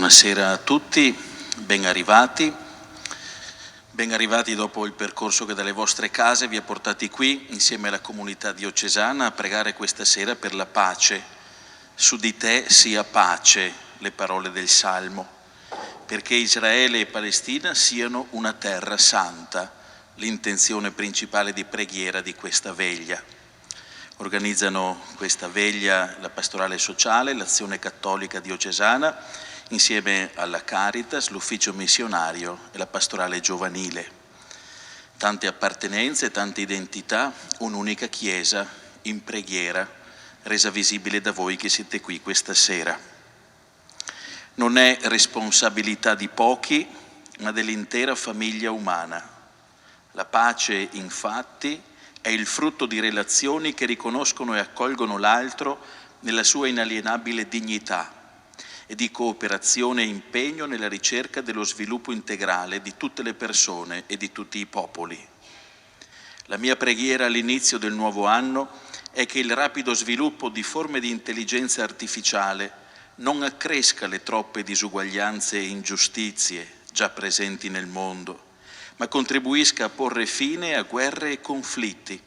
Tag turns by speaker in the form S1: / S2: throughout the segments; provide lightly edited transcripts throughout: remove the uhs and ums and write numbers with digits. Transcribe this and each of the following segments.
S1: Buonasera a tutti, ben arrivati dopo il percorso che dalle vostre case vi ha portati qui insieme alla comunità diocesana a pregare questa sera per la pace. Su di te sia pace, le parole del Salmo, perché Israele e Palestina siano una terra santa, l'intenzione principale di preghiera di questa veglia. Organizzano questa veglia la Pastorale Sociale, l'Azione Cattolica Diocesana, insieme alla Caritas, l'Ufficio Missionario e la Pastorale Giovanile. Tante appartenenze, tante identità, un'unica Chiesa in preghiera, resa visibile da voi che siete qui questa sera. Non è responsabilità di pochi, ma dell'intera famiglia umana. La pace, infatti, è il frutto di relazioni che riconoscono e accolgono l'altro nella sua inalienabile dignità e di cooperazione e impegno nella ricerca dello sviluppo integrale di tutte le persone e di tutti i popoli. La mia preghiera all'inizio del nuovo anno è che il rapido sviluppo di forme di intelligenza artificiale non accresca le troppe disuguaglianze e ingiustizie già presenti nel mondo, ma contribuisca a porre fine a guerre e conflitti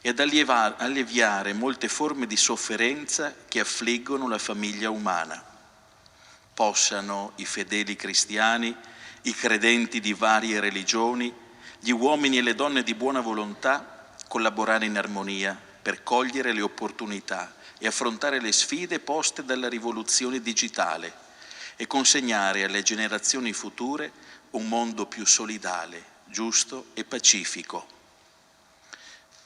S1: e ad alleviare molte forme di sofferenza che affliggono la famiglia umana. Possano i fedeli cristiani, i credenti di varie religioni, gli uomini e le donne di buona volontà collaborare in armonia per cogliere le opportunità e affrontare le sfide poste dalla rivoluzione digitale e consegnare alle generazioni future un mondo più solidale, giusto e pacifico.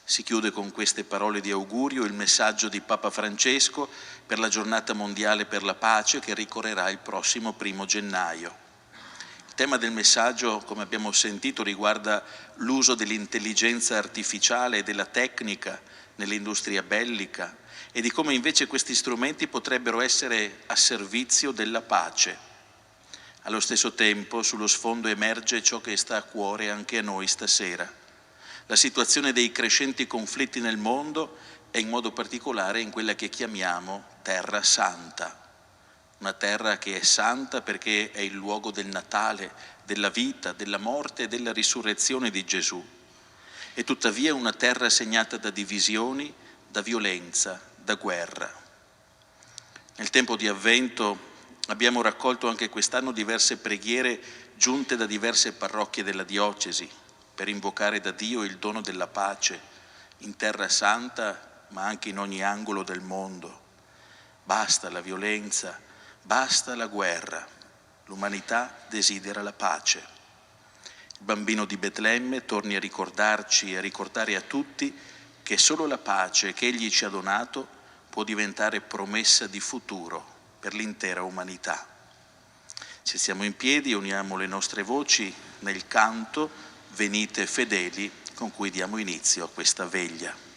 S1: Si chiude con queste parole di augurio il messaggio di Papa Francesco per la Giornata Mondiale per la Pace che ricorrerà il prossimo 1° gennaio. Il tema del messaggio, come abbiamo sentito, riguarda l'uso dell'intelligenza artificiale e della tecnica nell'industria bellica e di come invece questi strumenti potrebbero essere a servizio della pace. Allo stesso tempo, sullo sfondo emerge ciò che sta a cuore anche a noi stasera. La situazione dei crescenti conflitti nel mondo e in modo particolare in quella che chiamiamo Terra Santa. Una terra che è santa perché è il luogo del Natale, della vita, della morte e della risurrezione di Gesù. E tuttavia una terra segnata da divisioni, da violenza, da guerra. Nel tempo di Avvento abbiamo raccolto anche quest'anno diverse preghiere giunte da diverse parrocchie della diocesi, per invocare da Dio il dono della pace in Terra Santa, ma anche in ogni angolo del mondo. Basta la violenza, basta la guerra. L'umanità desidera la pace. Il bambino di Betlemme torni a ricordarci e a ricordare a tutti che solo la pace che Egli ci ha donato può diventare promessa di futuro per l'intera umanità. Se siamo in piedi, uniamo le nostre voci nel canto Venite fedeli, con cui diamo inizio a questa veglia.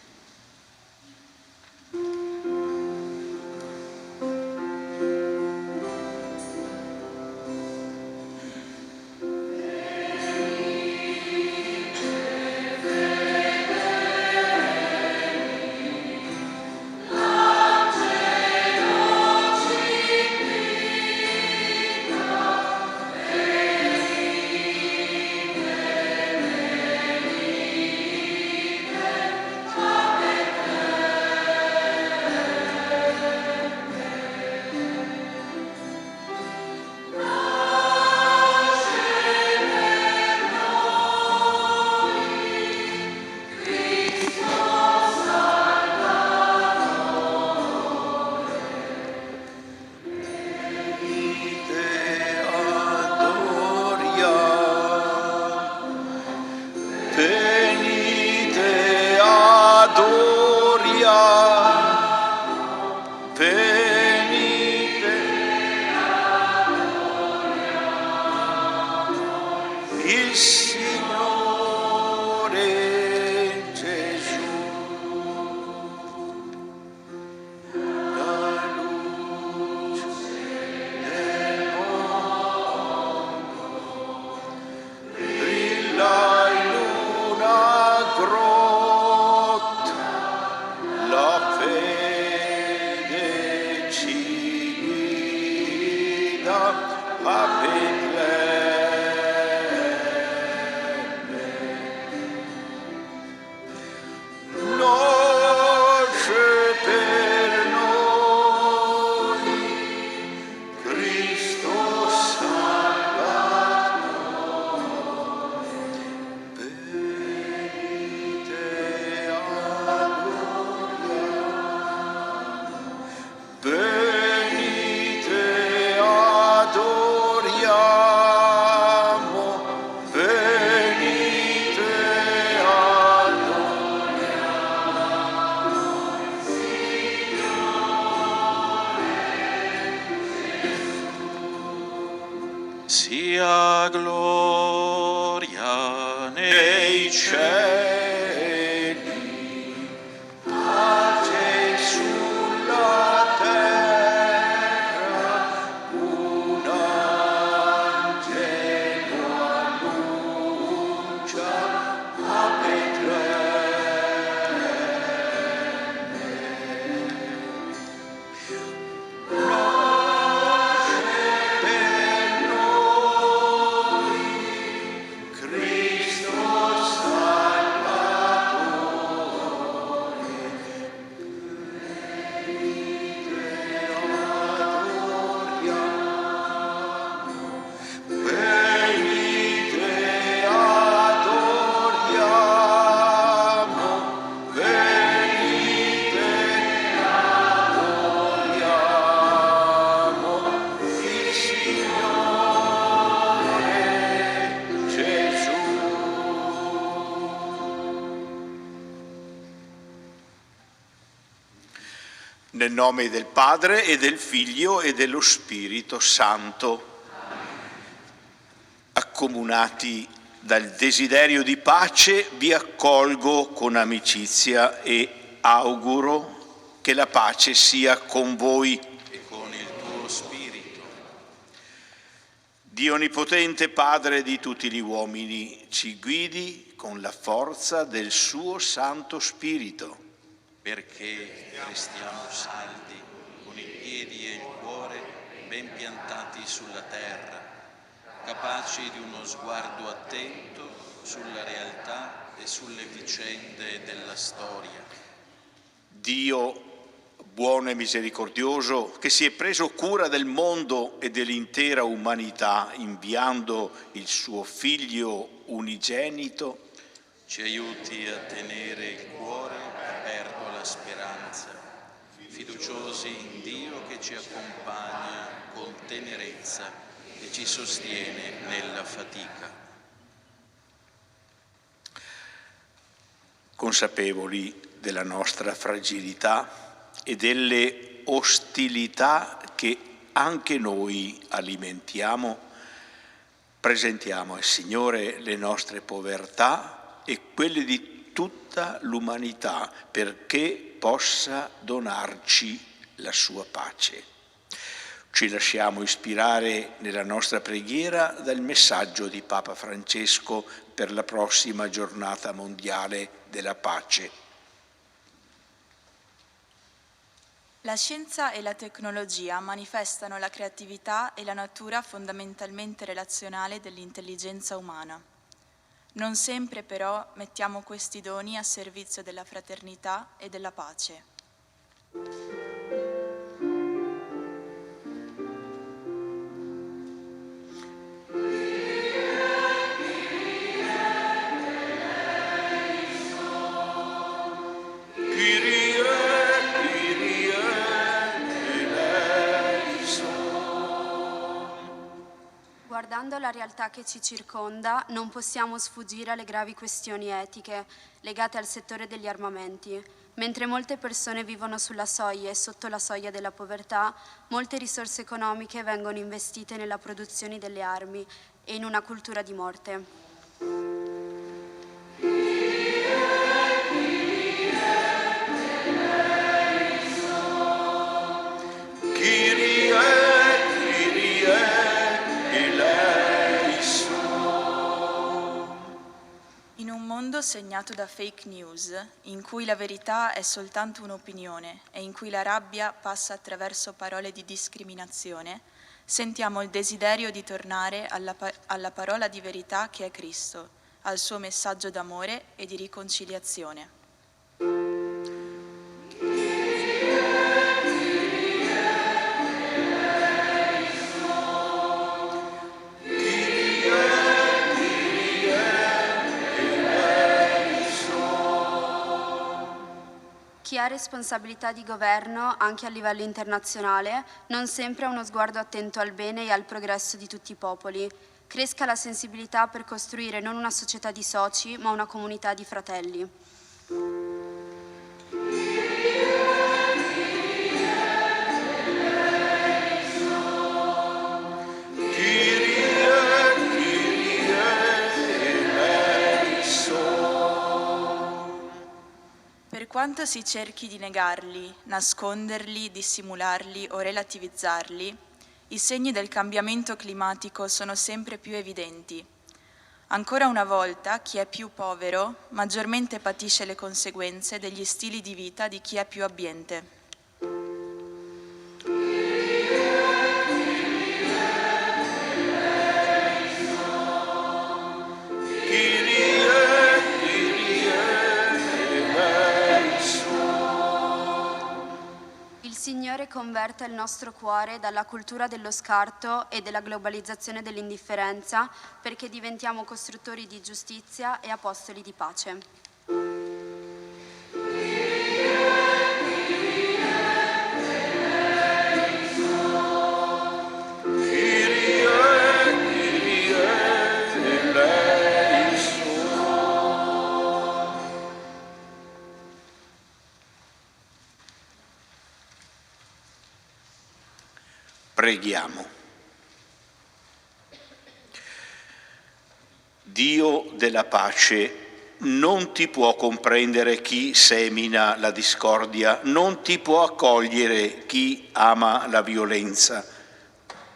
S1: dia gloria nei cieli, pace sulla terra, un angelo annuncia a Betlemme. Nasce per noi Cristo Salvatore, venite adoriamo, venite adoriamo il Signore Gesù.
S2: Nel nome del Padre e del Figlio e dello Spirito Santo, accomunati dal desiderio di pace, vi accolgo con amicizia e auguro che la pace sia con voi.
S1: E con il tuo spirito.
S2: Dio Onnipotente, Padre di tutti gli uomini, ci guidi con la forza del suo Santo Spirito,
S1: Perché restiamo saldi, con i piedi e il cuore ben piantati sulla terra, capaci di uno sguardo attento sulla realtà e sulle vicende della storia.
S2: Dio buono e misericordioso, che si è preso cura del mondo e dell'intera umanità inviando il suo Figlio unigenito,
S1: Ci aiuti a tenere il cuore aperto alla speranza, fiduciosi in Dio che ci accompagna con tenerezza e ci sostiene nella fatica.
S2: consapevoli della nostra fragilità e delle ostilità che anche noi alimentiamo, presentiamo al Signore le nostre povertà e quelle di tutta l'umanità perché possa donarci la sua pace. Ci lasciamo ispirare nella nostra preghiera dal messaggio di Papa Francesco per la prossima giornata mondiale della pace.
S3: La scienza e la tecnologia manifestano la creatività e la natura fondamentalmente relazionale dell'intelligenza umana. Non sempre però mettiamo questi doni a servizio della fraternità e della pace.
S4: Guardando la realtà che ci circonda, non possiamo sfuggire alle gravi questioni etiche legate al settore degli armamenti. Mentre molte persone vivono sulla soglia e sotto la soglia della povertà, molte risorse economiche vengono investite nella produzione delle armi e in una cultura di morte.
S3: In un mondo segnato da fake news, in cui la verità è soltanto un'opinione e in cui la rabbia passa attraverso parole di discriminazione, sentiamo il desiderio di tornare alla parola di verità che è Cristo, al suo messaggio d'amore e di riconciliazione.
S4: Chi ha responsabilità di governo, anche a livello internazionale, non sempre ha uno sguardo attento al bene e al progresso di tutti i popoli. Cresca la sensibilità per costruire non una società di soci, ma una comunità di fratelli.
S3: quanto si cerchi di negarli, nasconderli, dissimularli o relativizzarli, i segni del cambiamento climatico sono sempre più evidenti. Ancora una volta, chi è più povero maggiormente patisce le conseguenze degli stili di vita di chi è più abbiente.
S4: Il Signore converta il nostro cuore dalla cultura dello scarto e della globalizzazione dell'indifferenza, perché diventiamo costruttori di giustizia e apostoli di pace.
S2: Preghiamo. Dio della pace, non ti può comprendere chi semina la discordia, non ti può accogliere chi ama la violenza.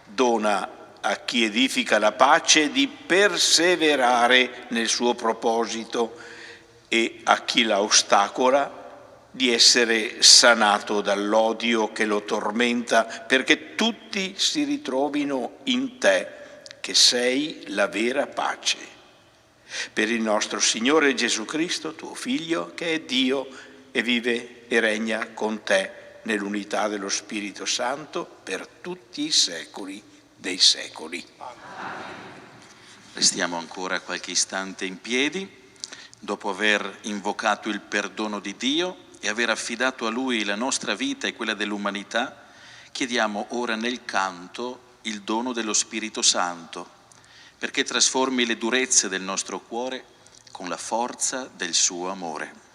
S2: Dona a chi edifica la pace di perseverare nel suo proposito e a chi la ostacola di essere sanato dall'odio che lo tormenta, perché tutti si ritrovino in te, che sei la vera pace. Per il nostro Signore Gesù Cristo, tuo Figlio, che è Dio e vive e regna con te nell'unità dello Spirito Santo per tutti i secoli dei secoli.
S1: Restiamo ancora qualche istante in piedi, dopo aver invocato il perdono di Dio e aver affidato a Lui la nostra vita e quella dell'umanità. Chiediamo ora nel canto il dono dello Spirito Santo, perché trasformi le durezze del nostro cuore con la forza del suo amore.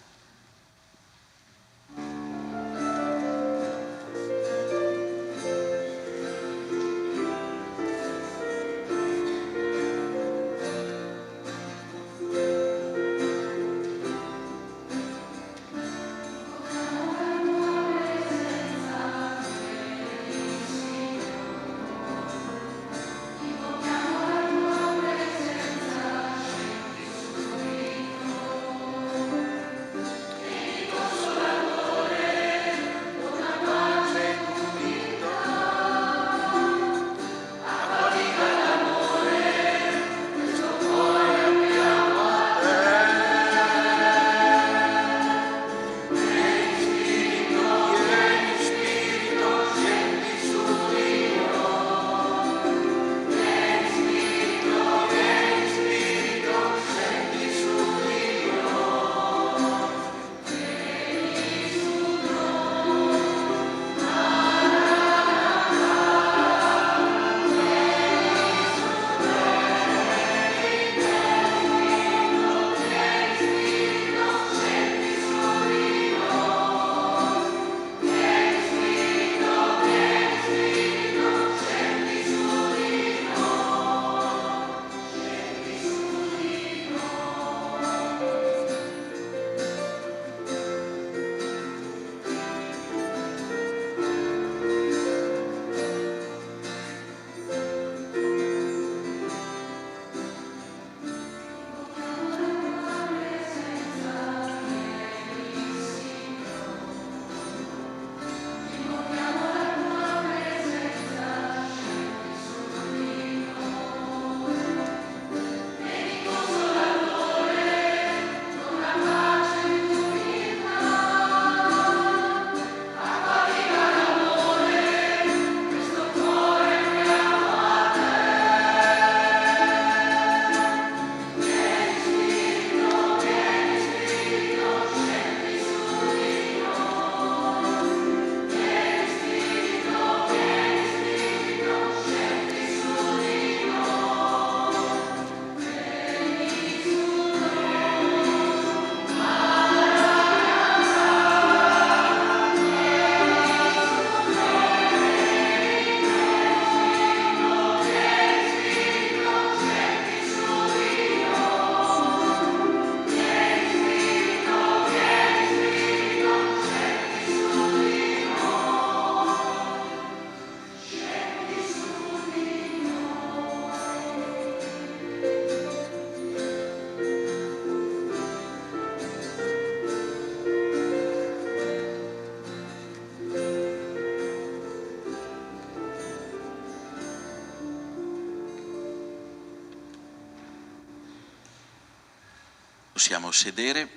S1: Possiamo sedere,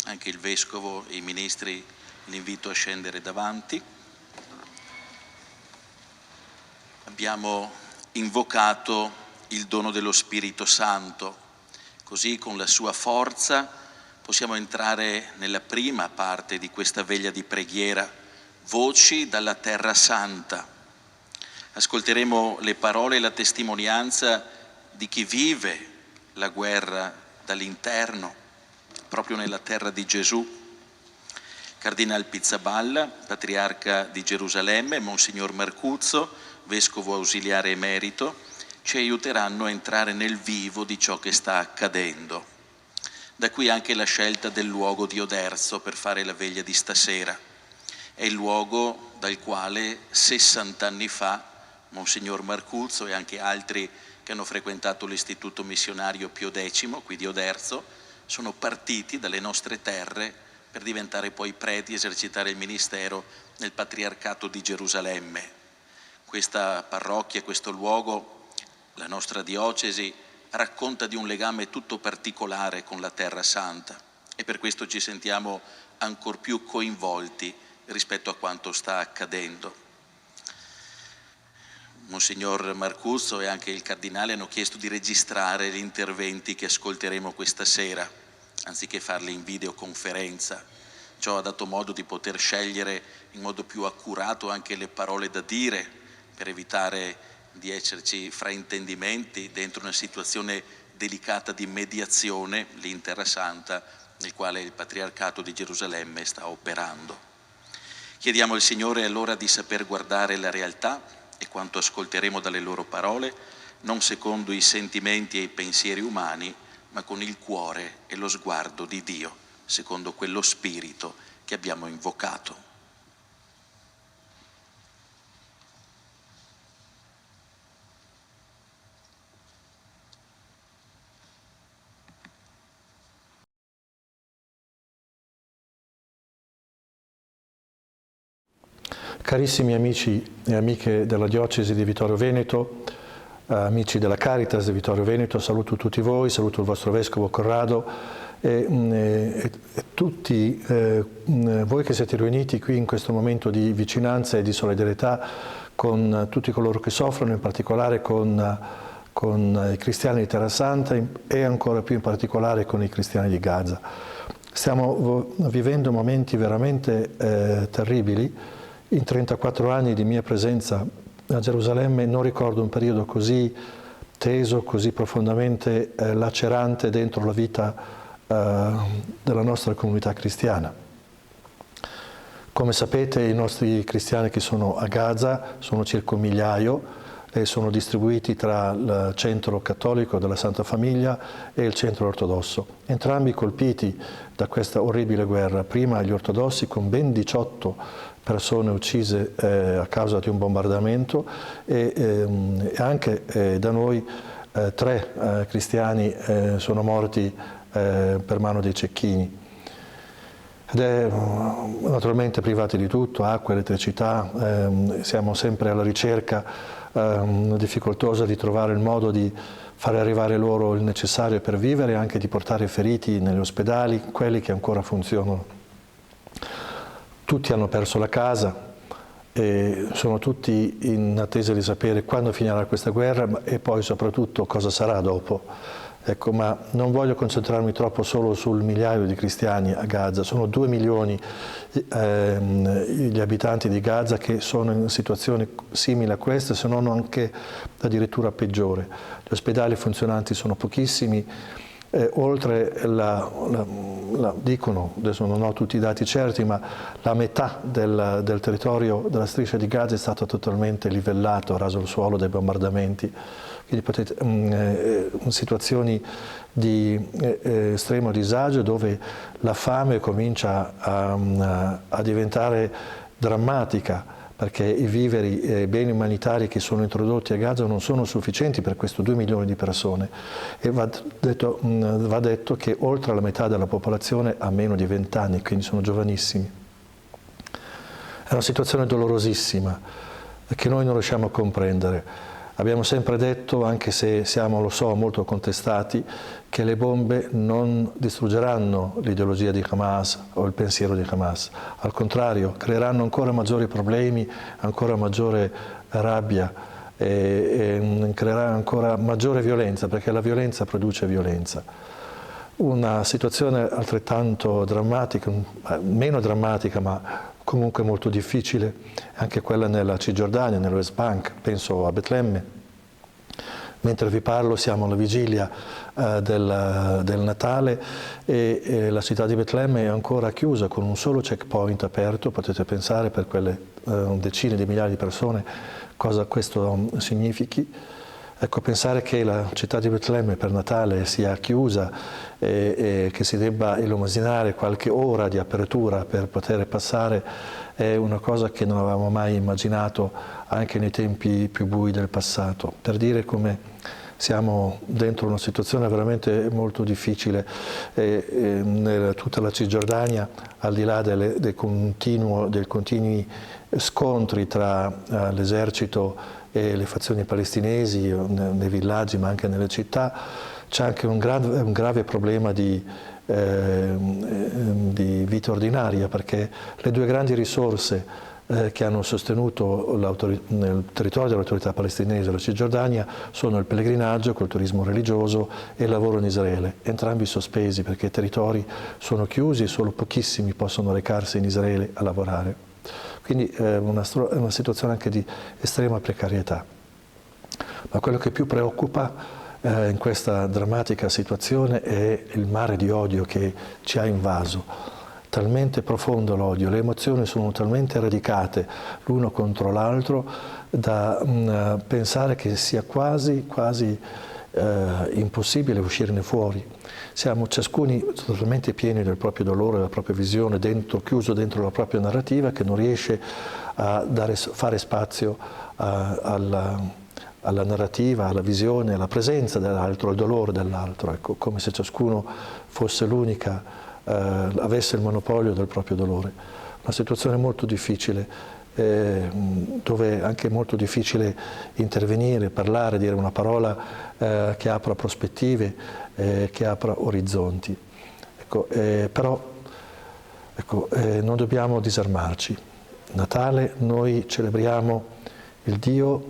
S1: anche il Vescovo e i ministri li invito a scendere davanti. Abbiamo invocato il dono dello Spirito Santo, così con la sua forza possiamo entrare nella prima parte di questa veglia di preghiera, voci dalla Terra Santa. Ascolteremo le parole e la testimonianza di chi vive la guerra dall'interno, proprio nella terra di Gesù. Cardinal Pizzaballa, Patriarca di Gerusalemme, Monsignor Marcuzzo, Vescovo Ausiliare Emerito, ci aiuteranno a entrare nel vivo di ciò che sta accadendo. Da qui anche la scelta del luogo di Oderzo per fare la veglia di stasera. È il luogo dal quale 60 anni fa Monsignor Marcuzzo e anche altri che hanno frequentato l'istituto missionario Pio X, qui di Oderzo, sono partiti dalle nostre terre per diventare poi preti e esercitare il ministero nel Patriarcato di Gerusalemme. Questa parrocchia, questo luogo, la nostra diocesi, racconta di un legame tutto particolare con la Terra Santa e per questo ci sentiamo ancor più coinvolti rispetto a quanto sta accadendo. Monsignor Marcuzzo e anche il Cardinale hanno chiesto di registrare gli interventi che ascolteremo questa sera, anziché farli in videoconferenza. Ciò ha dato modo di poter scegliere in modo più accurato anche le parole da dire, per evitare di esserci fraintendimenti dentro una situazione delicata di mediazione, lì in Terra Santa, nel quale il Patriarcato di Gerusalemme sta operando. Chiediamo al Signore allora di saper guardare la realtà e quanto ascolteremo dalle loro parole, non secondo i sentimenti e i pensieri umani, ma con il cuore e lo sguardo di Dio, secondo quello spirito che abbiamo invocato.
S5: Carissimi amici e amiche della Diocesi di Vittorio Veneto, amici della Caritas di Vittorio Veneto, saluto tutti voi, saluto il vostro Vescovo Corrado e tutti voi che siete riuniti qui in questo momento di vicinanza e di solidarietà con tutti coloro che soffrono, in particolare con i cristiani di Terra Santa e ancora più in particolare con i cristiani di Gaza. Stiamo vivendo momenti veramente terribili. In 34 anni di mia presenza a Gerusalemme non ricordo un periodo così teso, così profondamente lacerante dentro la vita della nostra comunità cristiana. Come sapete, i nostri cristiani che sono a Gaza sono circa 1 migliaio e sono distribuiti tra il centro cattolico della Santa Famiglia e il centro ortodosso, entrambi colpiti da questa orribile guerra, prima gli ortodossi con ben 18 persone uccise a causa di un bombardamento e anche da noi 3 cristiani sono morti per mano dei cecchini. Ed è naturalmente privati di tutto, acqua, elettricità, siamo sempre alla ricerca difficoltosa di trovare il modo di fare arrivare loro il necessario per vivere e anche di portare feriti negli ospedali, quelli che ancora funzionano. Tutti hanno perso la casa e sono tutti in attesa di sapere quando finirà questa guerra e poi soprattutto cosa sarà dopo. Ecco, ma non voglio concentrarmi troppo solo sul migliaio di cristiani a Gaza, sono 2 milioni gli abitanti di Gaza che sono in situazioni simili a queste, se non anche addirittura peggiore. Gli ospedali funzionanti sono pochissimi, oltre dicono, adesso non ho tutti i dati certi, ma la metà del territorio della striscia di Gaza è stato totalmente livellato, raso al suolo dai bombardamenti. Quindi situazioni di estremo disagio dove la fame comincia a diventare drammatica, perché i viveri e i beni umanitari che sono introdotti a Gaza non sono sufficienti per questo 2 milioni di persone e va detto che oltre la metà della popolazione ha meno di 20 anni, quindi sono giovanissimi. È una situazione dolorosissima che noi non riusciamo a comprendere. Abbiamo sempre detto, anche se siamo, lo so, molto contestati, che le bombe non distruggeranno l'ideologia di Hamas o il pensiero di Hamas. Al contrario, creeranno ancora maggiori problemi, ancora maggiore rabbia e creerà ancora maggiore violenza, perché la violenza produce violenza. Una situazione altrettanto drammatica, meno drammatica, ma comunque molto difficile, anche quella nella Cisgiordania, nel West Bank, penso a Betlemme. Mentre vi parlo siamo alla vigilia del Natale e la città di Betlemme è ancora chiusa con un solo checkpoint aperto. Potete pensare per quelle decine di migliaia di persone cosa questo significhi. Ecco, pensare che la città di Betlemme per Natale sia chiusa e che si debba illuminare qualche ora di apertura per poter passare è una cosa che non avevamo mai immaginato anche nei tempi più bui del passato. Per dire come siamo dentro una situazione veramente molto difficile tutta la Cisgiordania, al di là dei continui scontri tra l'esercito e le fazioni palestinesi nei villaggi ma anche nelle città, c'è anche un grave problema di vita ordinaria, perché le due grandi risorse che hanno sostenuto nel territorio dell'autorità palestinese la Cisgiordania sono il pellegrinaggio col turismo religioso e il lavoro in Israele, entrambi sospesi perché i territori sono chiusi e solo pochissimi possono recarsi in Israele a lavorare. Quindi è una situazione anche di estrema precarietà. Ma quello che più preoccupa in questa drammatica situazione è il mare di odio che ci ha invaso. Talmente profondo l'odio, le emozioni sono talmente radicate l'uno contro l'altro da pensare che sia quasi impossibile uscirne fuori. Siamo ciascuni totalmente pieni del proprio dolore, della propria visione, chiuso dentro la propria narrativa, che non riesce a fare spazio alla narrativa, alla visione, alla presenza dell'altro, al dolore dell'altro, ecco, come se ciascuno fosse l'unica, avesse il monopolio del proprio dolore. Una situazione molto difficile, dove è anche molto difficile intervenire, parlare, dire una parola che apra prospettive, che apra orizzonti. Ecco, però non dobbiamo disarmarci. Natale noi celebriamo il Dio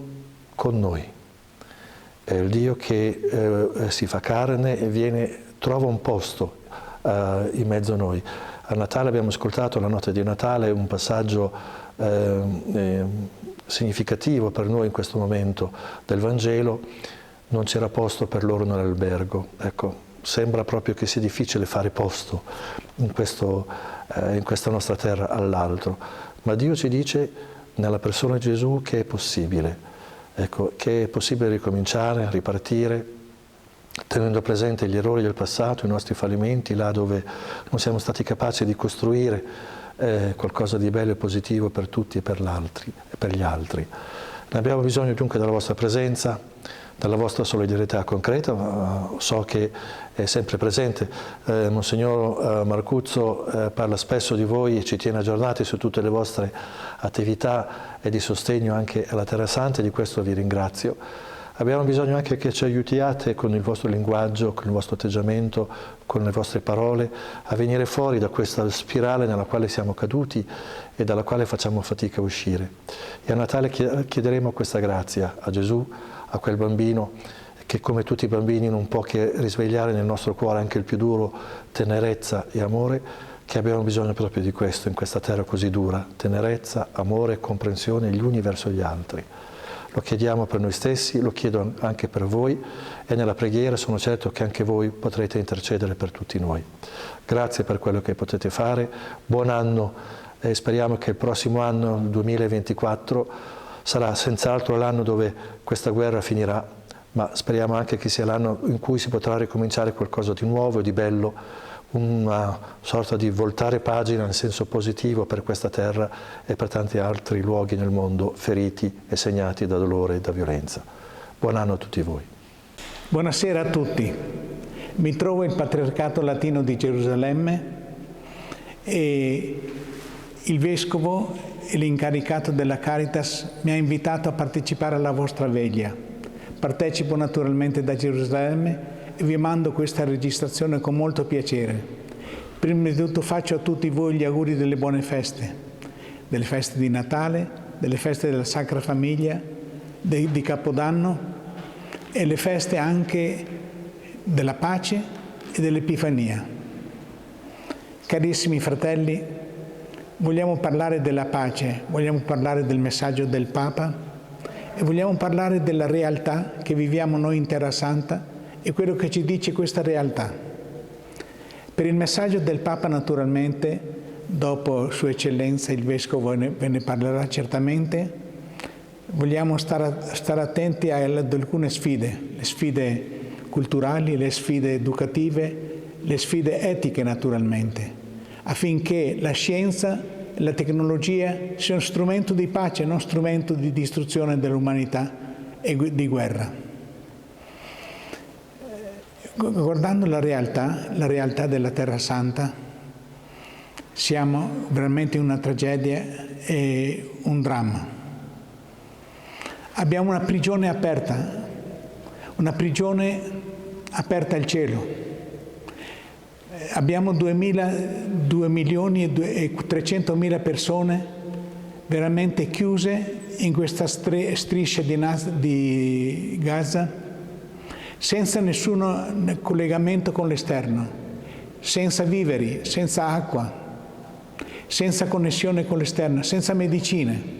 S5: con noi, è il Dio che si fa carne e trova un posto in mezzo a noi. A Natale abbiamo ascoltato la notte di Natale, un passaggio significativo per noi in questo momento del Vangelo. Non c'era posto per loro nell'albergo. Ecco, sembra proprio che sia difficile fare posto in questa nostra terra all'altro, ma Dio ci dice nella persona di Gesù che è possibile, ecco, che è possibile ricominciare, ripartire, tenendo presente gli errori del passato, i nostri fallimenti, là dove non siamo stati capaci di costruire qualcosa di bello e positivo per tutti e per gli altri. Ne abbiamo bisogno dunque della vostra presenza, dalla vostra solidarietà concreta. So che è sempre presente. Monsignor Marcuzzo parla spesso di voi e ci tiene aggiornati su tutte le vostre attività e di sostegno anche alla Terra Santa, e di questo vi ringrazio. Abbiamo bisogno anche che ci aiutiate con il vostro linguaggio, con il vostro atteggiamento, con le vostre parole, a venire fuori da questa spirale nella quale siamo caduti e dalla quale facciamo fatica a uscire. E a Natale chiederemo questa grazia a Gesù, a quel bambino che come tutti i bambini non può che risvegliare nel nostro cuore anche il più duro tenerezza e amore, che abbiamo bisogno proprio di questo in questa terra così dura, tenerezza, amore e comprensione gli uni verso gli altri. Lo chiediamo per noi stessi, lo chiedo anche per voi, e nella preghiera sono certo che anche voi potrete intercedere per tutti noi. Grazie per quello che potete fare, buon anno, e speriamo che il prossimo anno, il 2024, sarà senz'altro l'anno dove questa guerra finirà, ma speriamo anche che sia l'anno in cui si potrà ricominciare qualcosa di nuovo e di bello, una sorta di voltare pagina nel senso positivo per questa terra e per tanti altri luoghi nel mondo feriti e segnati da dolore e da violenza. Buon anno a tutti voi.
S6: Buonasera a tutti. Mi trovo in Patriarcato Latino di Gerusalemme e il Vescovo e l'incaricato della Caritas mi ha invitato a partecipare alla vostra veglia. Partecipo naturalmente da Gerusalemme e vi mando questa registrazione con molto piacere. Prima di tutto faccio a tutti voi gli auguri delle buone feste, delle feste di Natale, delle feste della Sacra Famiglia, di Capodanno e le feste anche della pace e dell'Epifania. Carissimi fratelli, vogliamo parlare della pace, vogliamo parlare del messaggio del Papa e vogliamo parlare della realtà che viviamo noi in Terra Santa e quello che ci dice questa realtà. Per il messaggio del Papa naturalmente, dopo Sua Eccellenza il Vescovo ve ne parlerà certamente, vogliamo stare attenti ad alcune sfide, le sfide culturali, le sfide educative, le sfide etiche naturalmente, affinché la scienza e la tecnologia siano strumento di pace, non strumento di distruzione dell'umanità e di guerra. Guardando la realtà della Terra Santa, siamo veramente in una tragedia e un dramma. Abbiamo una prigione aperta al cielo. Abbiamo 2 milioni e 300.000 persone veramente chiuse in questa striscia di Gaza, senza nessun collegamento con l'esterno, senza viveri, senza acqua, senza connessione con l'esterno, senza medicine.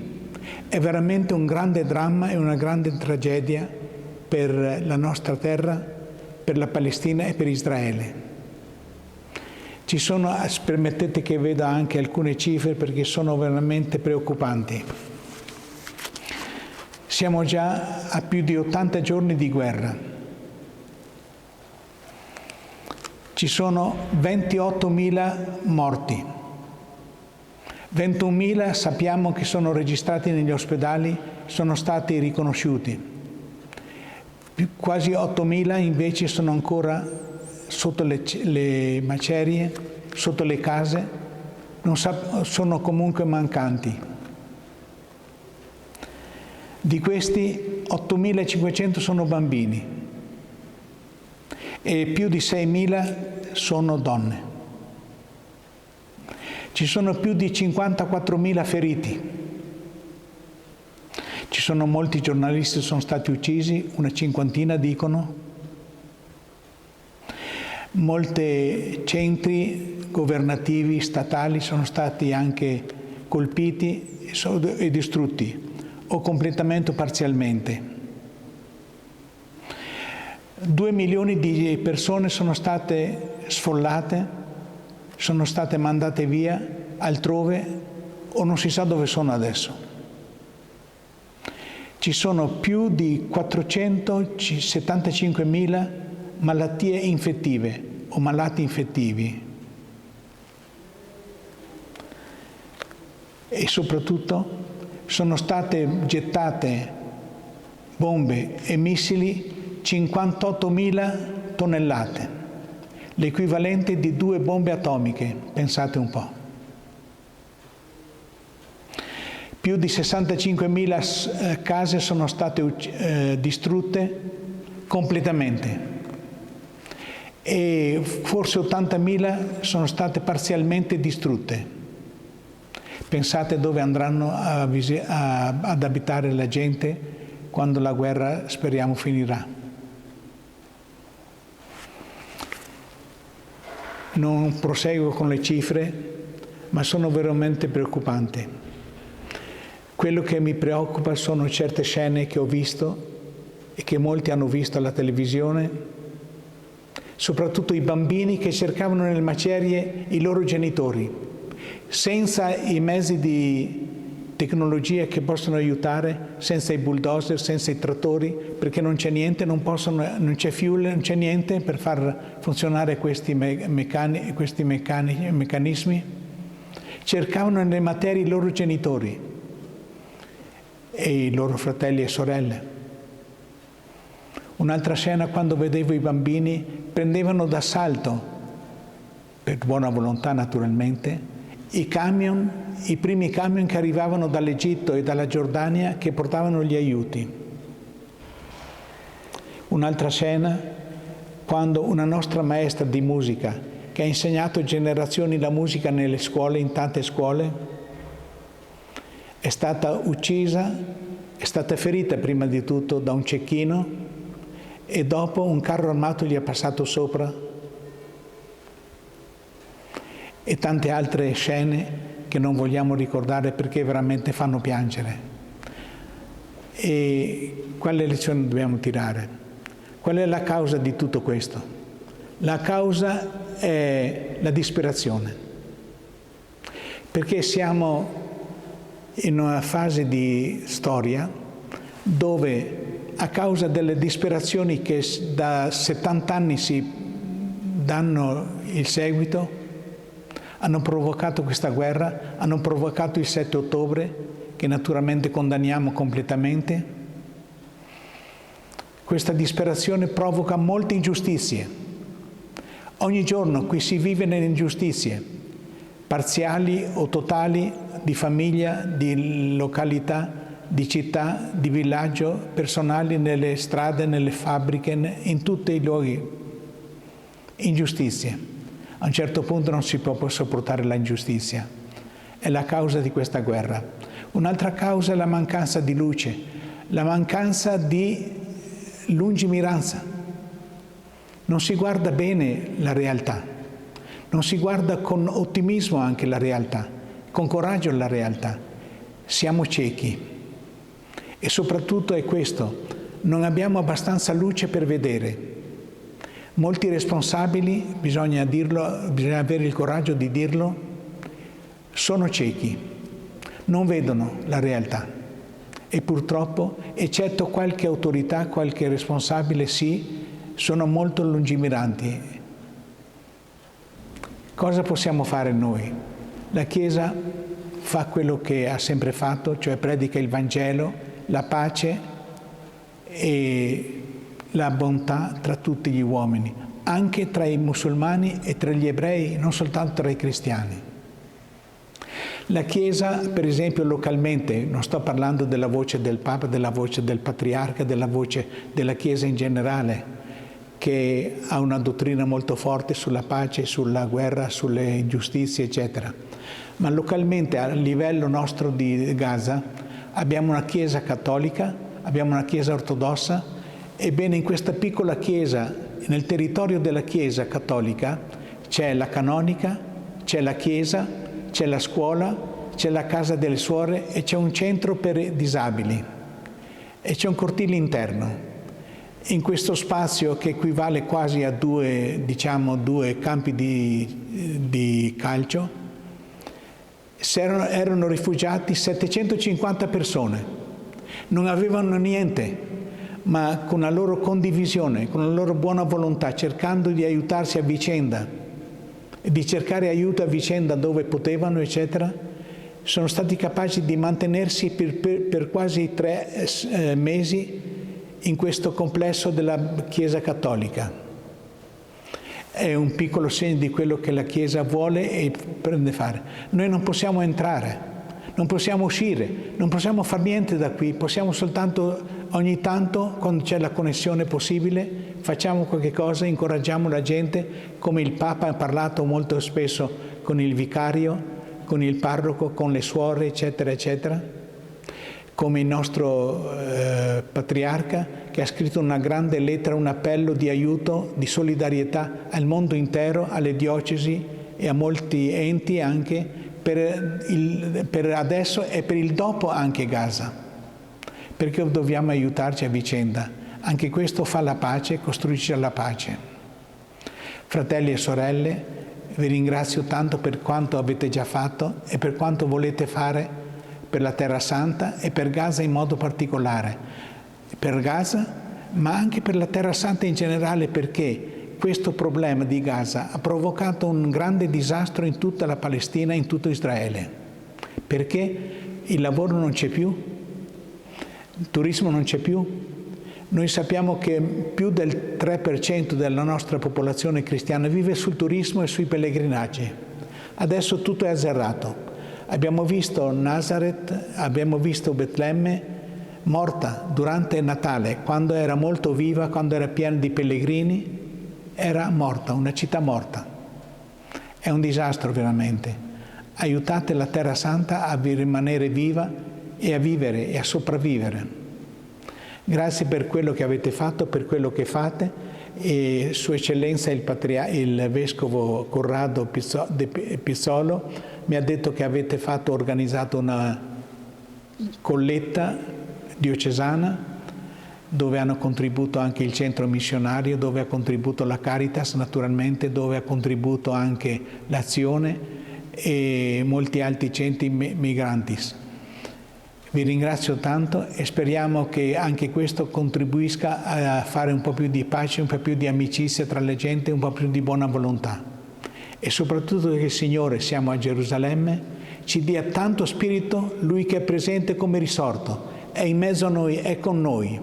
S6: È veramente un grande dramma e una grande tragedia per la nostra terra, per la Palestina e per Israele. Ci sono, permettete che veda anche alcune cifre perché sono veramente preoccupanti. Siamo già a più di 80 giorni di guerra. Ci sono 28.000 morti, 21.000 sappiamo che sono registrati negli ospedali, sono stati riconosciuti, quasi 8.000 invece sono ancora sotto le macerie, sotto le case, sono comunque mancanti. Di questi 8.500 sono bambini e più di 6.000 sono donne. Ci sono più di 54.000 feriti. Ci sono molti giornalisti che sono stati uccisi, una cinquantina dicono. Molti centri governativi, statali sono stati anche colpiti e distrutti, o completamente o parzialmente. 2 milioni di persone sono state sfollate, sono state mandate via altrove o non si sa dove sono adesso. Ci sono più di 475.000 malattie infettive o malati infettivi e soprattutto sono state gettate bombe e missili 58.000 tonnellate, l'equivalente di 2 bombe atomiche, pensate un po'. Più di 65.000 case sono state distrutte completamente e forse 80.000 sono state parzialmente distrutte. Pensate dove andranno ad abitare la gente quando la guerra, speriamo, finirà. Non proseguo con le cifre, ma sono veramente preoccupanti. Quello che mi preoccupa sono certe scene che ho visto e che molti hanno visto alla televisione, soprattutto i bambini che cercavano nelle macerie i loro genitori, senza i mezzi di tecnologia che possono aiutare, senza i bulldozer, senza i trattori, perché non c'è niente, non c'è fuel, non c'è niente per far funzionare questi meccanismi. Cercavano nelle materie i loro genitori e i loro fratelli e sorelle. Un'altra scena, quando vedevo i bambini, prendevano d'assalto, per buona volontà naturalmente, i primi camion che arrivavano dall'Egitto e dalla Giordania che portavano gli aiuti. Un'altra scena, quando una nostra maestra di musica, che ha insegnato generazioni la musica nelle scuole, in tante scuole, è stata uccisa, è stata ferita prima di tutto da un cecchino e dopo un carro armato gli è passato sopra, e tante altre scene che non vogliamo ricordare perché veramente fanno piangere. E quale lezione dobbiamo tirare? Qual è la causa di tutto questo? La causa è la disperazione, perché siamo in una fase di storia dove, a causa delle disperazioni che da 70 anni si danno il seguito, hanno provocato questa guerra, hanno provocato il 7 ottobre, che naturalmente condanniamo completamente. Questa disperazione provoca molte ingiustizie. Ogni giorno qui si vive nelle ingiustizie, parziali o totali, di famiglia, di località, di città, di villaggio, personali, nelle strade, nelle fabbriche, in tutti i luoghi. Ingiustizie. A un certo punto non si può sopportare la ingiustizia. È la causa di questa guerra. Un'altra causa è la mancanza di luce, la mancanza di lungimiranza. Non si guarda bene la realtà, non si guarda con ottimismo anche la realtà, con coraggio la realtà. Siamo ciechi e soprattutto è questo, non abbiamo abbastanza luce per vedere. Molti responsabili, bisogna dirlo, bisogna avere il coraggio di dirlo, sono ciechi, non vedono la realtà. E purtroppo, eccetto qualche autorità, qualche responsabile, sì, sono molto lungimiranti. Cosa possiamo fare noi? La Chiesa fa quello che ha sempre fatto, cioè predica il Vangelo, la pace e la bontà tra tutti gli uomini, anche tra i musulmani e tra gli ebrei, non soltanto tra i cristiani. La Chiesa, per esempio, localmente, non sto parlando della voce del Papa, della voce del Patriarca, della voce della Chiesa in generale, che ha una dottrina molto forte sulla pace, sulla guerra, sulle ingiustizie, eccetera. Ma localmente, a livello nostro di Gaza, abbiamo una Chiesa cattolica, abbiamo una Chiesa ortodossa. Ebbene, in questa piccola Chiesa, nel territorio della Chiesa cattolica, c'è la canonica, c'è la Chiesa, c'è la scuola, c'è la casa delle suore e c'è un centro per disabili e c'è un cortile interno. In questo spazio, che equivale quasi a due campi di calcio, erano rifugiati 750 persone. Non avevano niente, ma con la loro condivisione, con la loro buona volontà, cercando di aiutarsi a vicenda, di cercare aiuto a vicenda dove potevano, eccetera, sono stati capaci di mantenersi per quasi 3 mesi in questo complesso della Chiesa cattolica. È un piccolo segno di quello che la Chiesa vuole e prende fare. Noi non possiamo entrare, non possiamo uscire, non possiamo fare niente da qui, possiamo soltanto ogni tanto, quando c'è la connessione possibile, facciamo qualche cosa, incoraggiamo la gente, come il Papa ha parlato molto spesso con il vicario, con il parroco, con le suore, eccetera, eccetera, come il nostro patriarca, che ha scritto una grande lettera, un appello di aiuto, di solidarietà al mondo intero, alle diocesi e a molti enti anche, per adesso e per il dopo anche Gaza, perché dobbiamo aiutarci a vicenda. Anche questo fa la pace, costruisce la pace. Fratelli e sorelle, vi ringrazio tanto per quanto avete già fatto e per quanto volete fare per la Terra Santa e per Gaza in modo particolare. Per Gaza, ma anche per la Terra Santa in generale, perché questo problema di Gaza ha provocato un grande disastro in tutta la Palestina, in tutto Israele, perché il lavoro non c'è più, il turismo non c'è più. Noi sappiamo che più del 3% della nostra popolazione cristiana vive sul turismo e sui pellegrinaggi. Adesso tutto è azzerato. Abbiamo visto Nazareth, abbiamo visto Betlemme, morta durante il Natale, quando era molto viva, quando era piena di pellegrini, era morta, una città morta. È un disastro veramente. Aiutate la Terra Santa a rimanere viva e a vivere e a sopravvivere. Grazie per quello che avete fatto, per quello che fate, e Sua Eccellenza il Vescovo Corrado Pizzolo mi ha detto che avete organizzato una colletta diocesana dove hanno contribuito anche il centro missionario, dove ha contribuito la Caritas naturalmente, dove ha contribuito anche l'Azione e molti altri centri migranti. Vi ringrazio tanto e speriamo che anche questo contribuisca a fare un po' più di pace, un po' più di amicizia tra le gente, un po' più di buona volontà. E soprattutto che il Signore, siamo a Gerusalemme, ci dia tanto spirito, Lui che è presente come risorto, è in mezzo a noi, è con noi,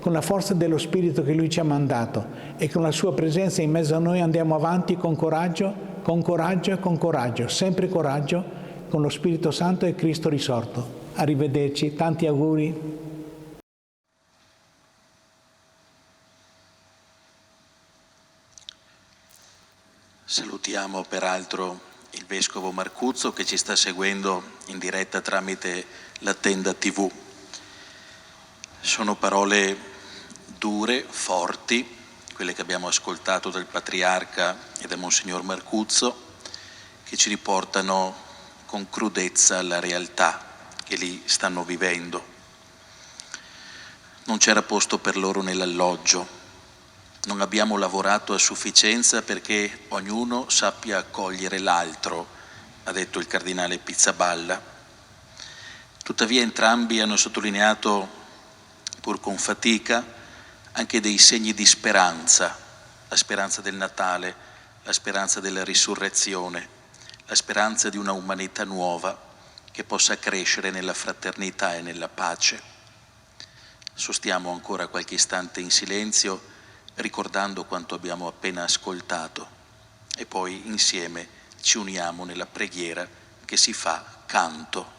S6: con la forza dello Spirito che Lui ci ha mandato e con la Sua presenza in mezzo a noi andiamo avanti con coraggio e con coraggio, sempre coraggio, con lo Spirito Santo e Cristo risorto. Arrivederci, tanti auguri.
S1: Salutiamo peraltro il Vescovo Marcuzzo che ci sta seguendo in diretta tramite la Tenda TV. Sono parole dure, forti, quelle che abbiamo ascoltato dal Patriarca e da Monsignor Marcuzzo, che ci riportano con crudezza alla realtà che lì stanno vivendo. Non c'era posto per loro nell'alloggio, non abbiamo lavorato a sufficienza perché ognuno sappia accogliere l'altro, ha detto il Cardinale Pizzaballa. Tuttavia entrambi hanno sottolineato, pur con fatica, anche dei segni di speranza, la speranza del Natale, la speranza della risurrezione, la speranza di una umanità nuova che possa crescere nella fraternità e nella pace. Sostiamo ancora qualche istante in silenzio, ricordando quanto abbiamo appena ascoltato, e poi insieme ci uniamo nella preghiera che si fa canto.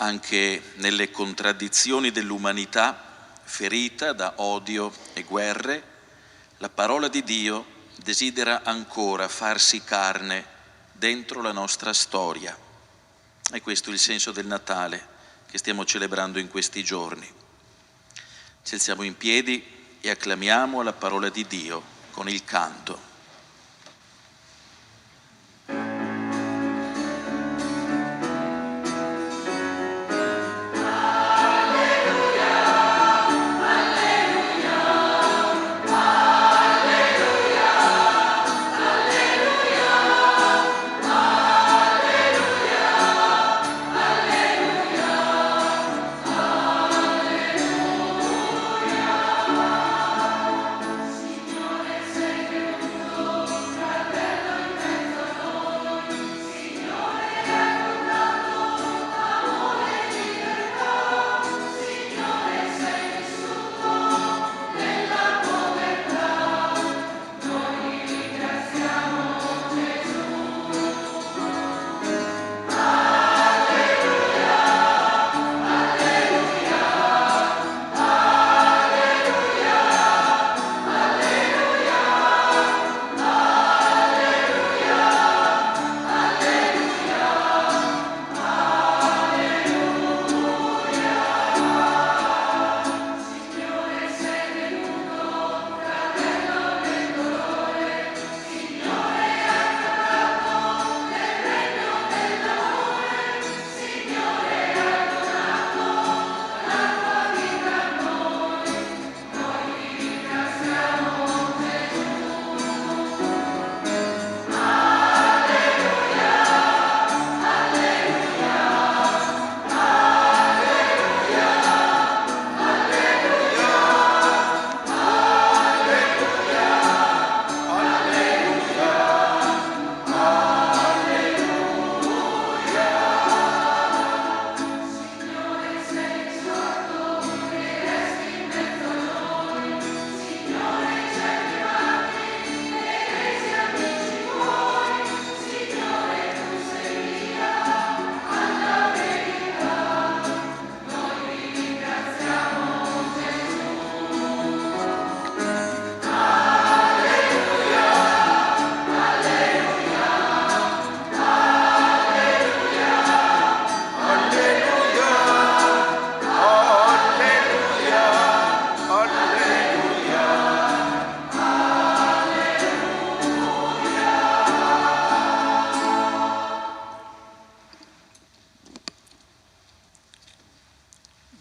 S1: anche nelle contraddizioni dell'umanità ferita da odio e guerre, la parola di Dio desidera ancora farsi carne dentro la nostra storia. E questo è il senso del Natale che stiamo celebrando in questi giorni. Ci alziamo in piedi e acclamiamo la parola di Dio con il canto.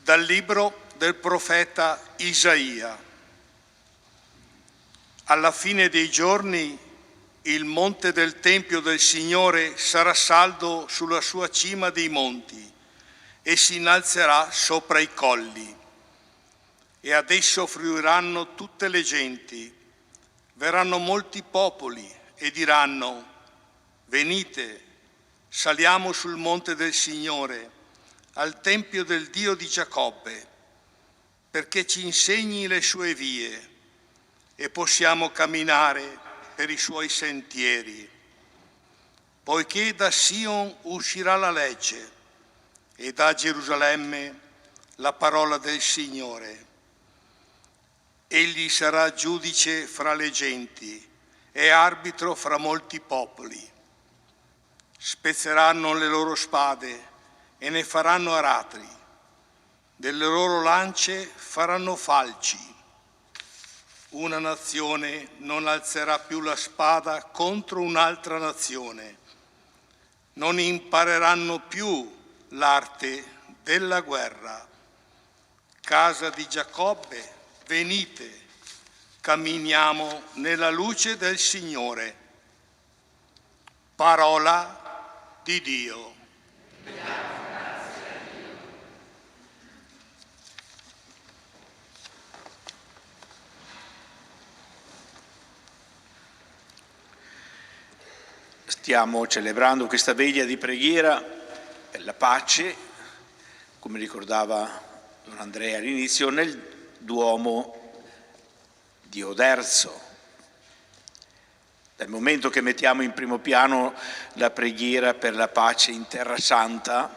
S7: Dal libro del profeta Isaia. Alla fine dei giorni il monte del Tempio del Signore sarà saldo sulla sua cima dei monti e si innalzerà sopra i colli. E ad esso fruiranno tutte le genti. Verranno molti popoli e diranno: venite, saliamo sul monte del Signore, al Tempio del Dio di Giacobbe, perché ci insegni le sue vie e possiamo camminare per i suoi sentieri. Poiché da Sion uscirà la legge e da Gerusalemme la parola del Signore. Egli sarà giudice fra le genti e arbitro fra molti popoli. Spezzeranno le loro spade e ne faranno aratri, delle loro lance faranno falci. Una nazione non alzerà più la spada contro un'altra nazione, non impareranno più l'arte della guerra. Casa di Giacobbe, venite, camminiamo nella luce del Signore. Parola di Dio.
S2: Stiamo celebrando questa veglia di preghiera per la pace, come ricordava Don Andrea all'inizio, nel Duomo di Oderzo. Dal momento che mettiamo in primo piano la preghiera per la pace in Terra Santa,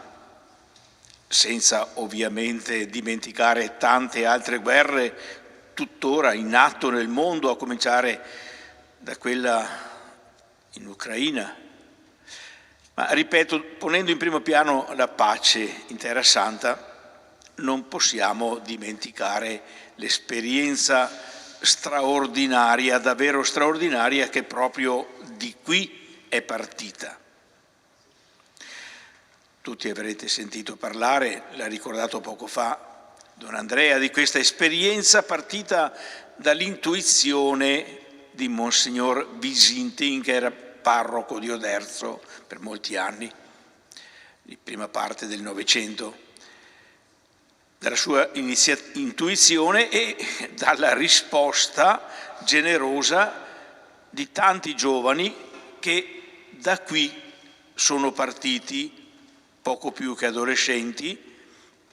S2: senza ovviamente dimenticare tante altre guerre tuttora in atto nel mondo, a cominciare da quella in Ucraina. Ma ripeto, ponendo in primo piano la pace in Terra Santa, non possiamo dimenticare l'esperienza straordinaria, davvero straordinaria, che proprio di qui è partita. Tutti avrete sentito parlare, l'ha ricordato poco fa Don Andrea, di questa esperienza partita dall'intuizione di Monsignor Visintin, che era parroco di Oderzo per molti anni, di prima parte del Novecento, dalla sua intuizione e dalla risposta generosa di tanti giovani che da qui sono partiti, poco più che adolescenti,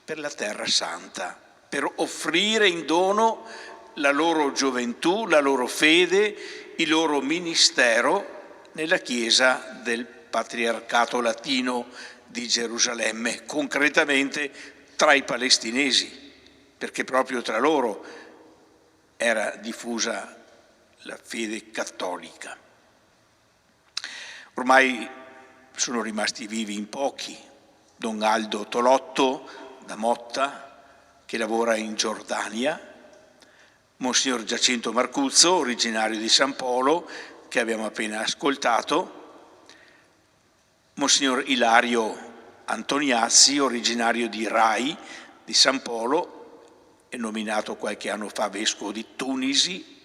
S2: per la Terra Santa, per offrire in dono la loro gioventù, la loro fede, il loro ministero nella Chiesa del Patriarcato Latino di Gerusalemme, concretamente tra i palestinesi, perché proprio tra loro era diffusa la fede cattolica. Ormai sono rimasti vivi in pochi. Don Aldo Tolotto da Motta, che lavora in Giordania, Monsignor Giacinto Marcuzzo, originario di San Polo, che abbiamo appena ascoltato, Monsignor Ilario Antoniazzi, originario di Rai, di San Polo, e nominato qualche anno fa vescovo di Tunisi,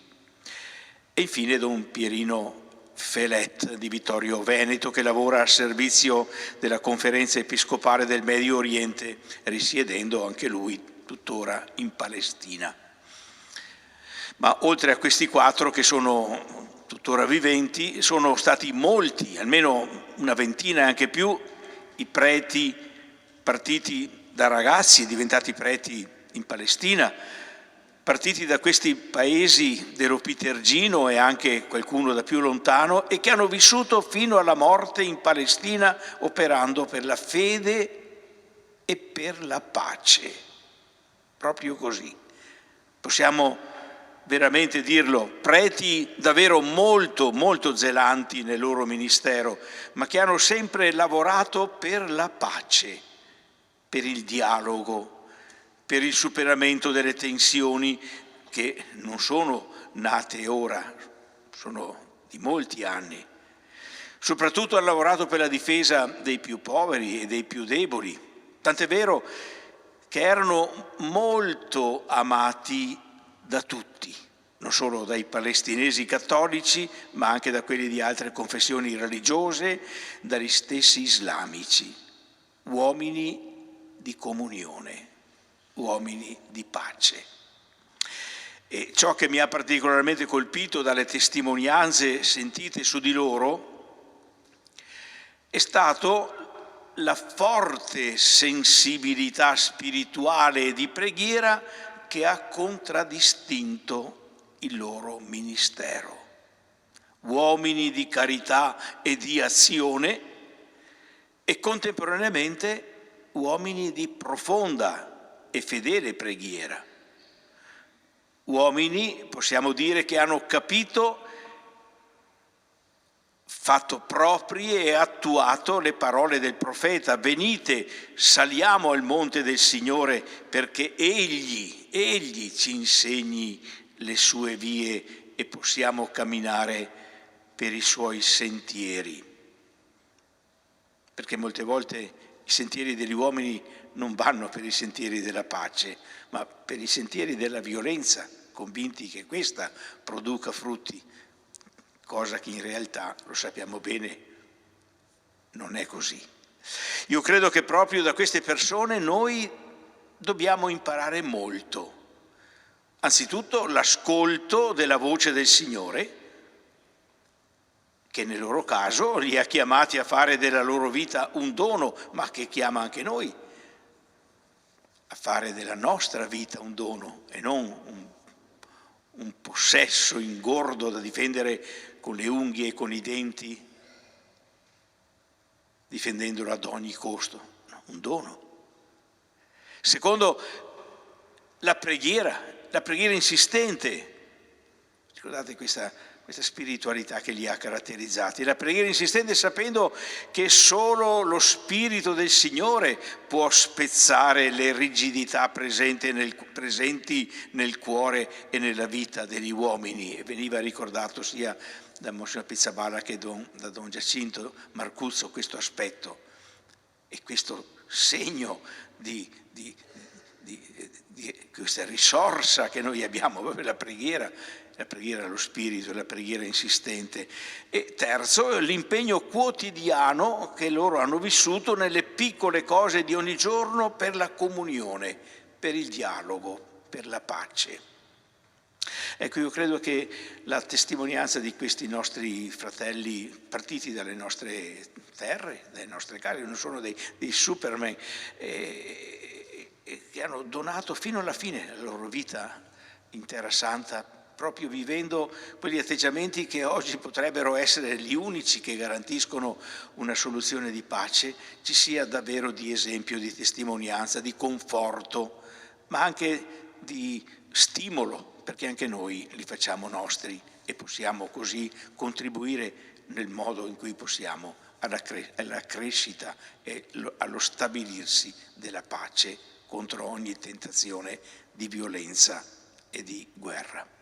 S2: e infine Don Pierino Felet di Vittorio Veneto, che lavora a servizio della Conferenza Episcopale del Medio Oriente, risiedendo anche lui tuttora in Palestina. Ma oltre a questi 4 che sono tuttora viventi, sono stati molti, almeno una ventina e anche più, i preti partiti da ragazzi e diventati preti in Palestina, partiti da questi paesi dell'Opitergino e anche qualcuno da più lontano, e che hanno vissuto fino alla morte in Palestina operando per la fede e per la pace. Proprio così. Possiamo veramente dirlo, preti davvero molto, molto zelanti nel loro ministero, ma che hanno sempre lavorato per la pace, per il dialogo, per il superamento delle tensioni che non sono nate ora, sono di molti anni. Soprattutto hanno lavorato per la difesa dei più poveri e dei più deboli, tant'è vero che erano molto amati da tutti, non solo dai palestinesi cattolici, ma anche da quelli di altre confessioni religiose, dagli stessi islamici, uomini di comunione, uomini di pace. E ciò che mi ha particolarmente colpito dalle testimonianze sentite su di loro è stato la forte sensibilità spirituale e di preghiera che ha contraddistinto il loro ministero. Uomini di carità e di azione e contemporaneamente uomini di profonda e fedele preghiera. Uomini, possiamo dire, che hanno capito, fatto proprie e attuato le parole del profeta: venite, saliamo al monte del Signore, perché Egli ci insegni le sue vie e possiamo camminare per i suoi sentieri. Perché molte volte i sentieri degli uomini non vanno per i sentieri della pace, ma per i sentieri della violenza, convinti che questa produca frutti, cosa che in realtà, lo sappiamo bene, non è così. Io credo che proprio da queste persone noi dobbiamo imparare molto. Anzitutto l'ascolto della voce del Signore, che nel loro caso li ha chiamati a fare della loro vita un dono, ma che chiama anche noi a fare della nostra vita un dono e non un possesso ingordo da difendere con le unghie e con i denti, difendendolo ad ogni costo. No, un dono. Secondo, la preghiera insistente. Ricordate questa spiritualità che li ha caratterizzati, la preghiera insistente sapendo che solo lo Spirito del Signore può spezzare le rigidità presenti nel cuore e nella vita degli uomini. E veniva ricordato sia da Monsignor Pizzaballa che da Don Giacinto Marcuzzo questo aspetto e questo segno di questa risorsa che noi abbiamo, proprio la preghiera allo Spirito, la preghiera insistente. E terzo, l'impegno quotidiano che loro hanno vissuto nelle piccole cose di ogni giorno per la comunione, per il dialogo, per la pace. Ecco, io credo che la testimonianza di questi nostri fratelli partiti dalle nostre terre, dalle nostre case, non sono dei superman, che hanno donato fino alla fine la loro vita in Terra Santa, proprio vivendo quegli atteggiamenti che oggi potrebbero essere gli unici che garantiscono una soluzione di pace, ci sia davvero di esempio, di testimonianza, di conforto, ma anche di stimolo, perché anche noi li facciamo nostri e possiamo così contribuire nel modo in cui possiamo alla crescita e allo stabilirsi della pace contro ogni tentazione di violenza e di guerra.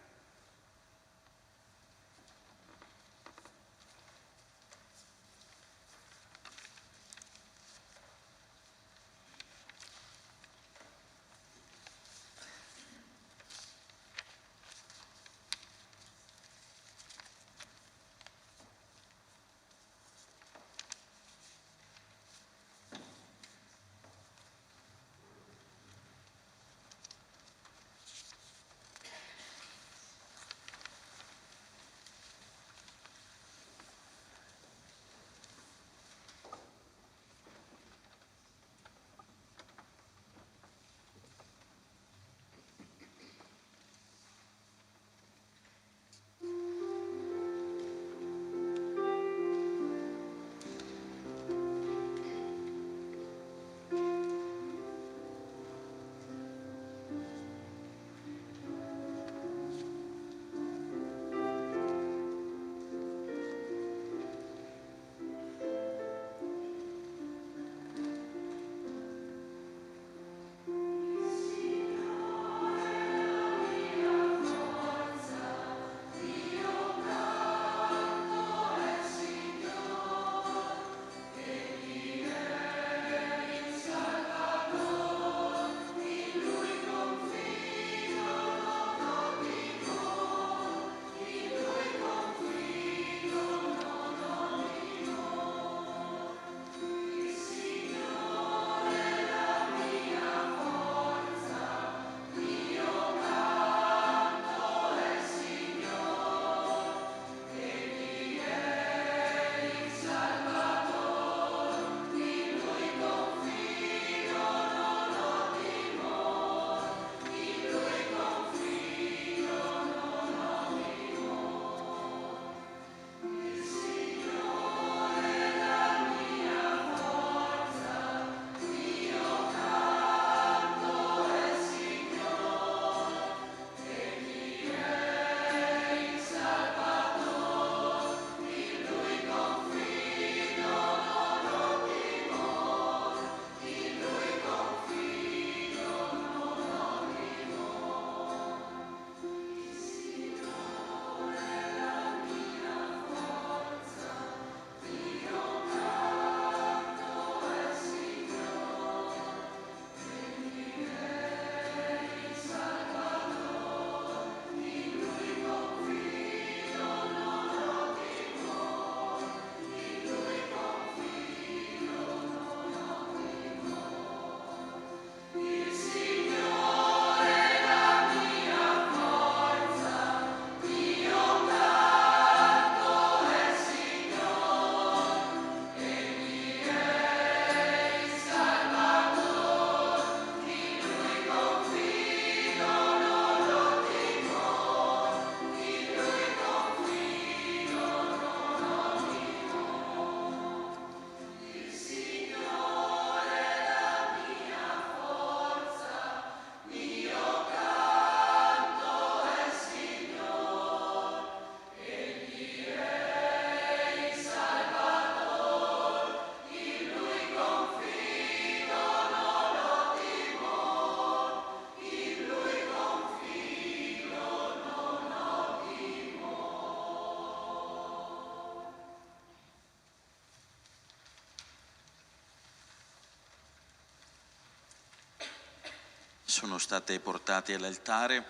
S1: sono state portate all'altare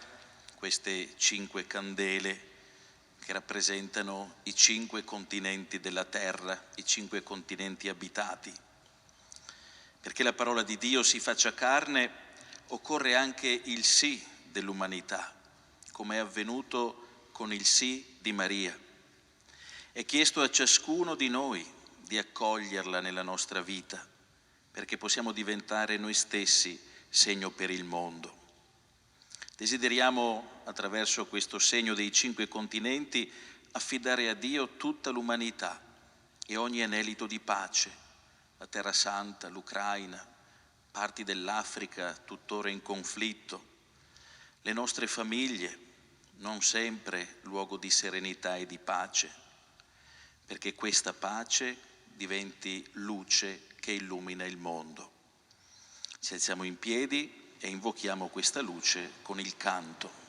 S1: queste 5 candele che rappresentano i 5 continenti della terra, i 5 continenti abitati. Perché la parola di Dio si faccia carne, occorre anche il sì dell'umanità, come è avvenuto con il sì di Maria. È chiesto a ciascuno di noi di accoglierla nella nostra vita, perché possiamo diventare noi stessi segno per il mondo. Desideriamo, attraverso questo segno dei 5 continenti, affidare a Dio tutta l'umanità e ogni anelito di pace, la Terra Santa, l'Ucraina, parti dell'Africa tuttora in conflitto, le nostre famiglie, non sempre luogo di serenità e di pace, perché questa pace diventi luce che illumina il mondo. Ci alziamo in piedi e invochiamo questa luce con il canto.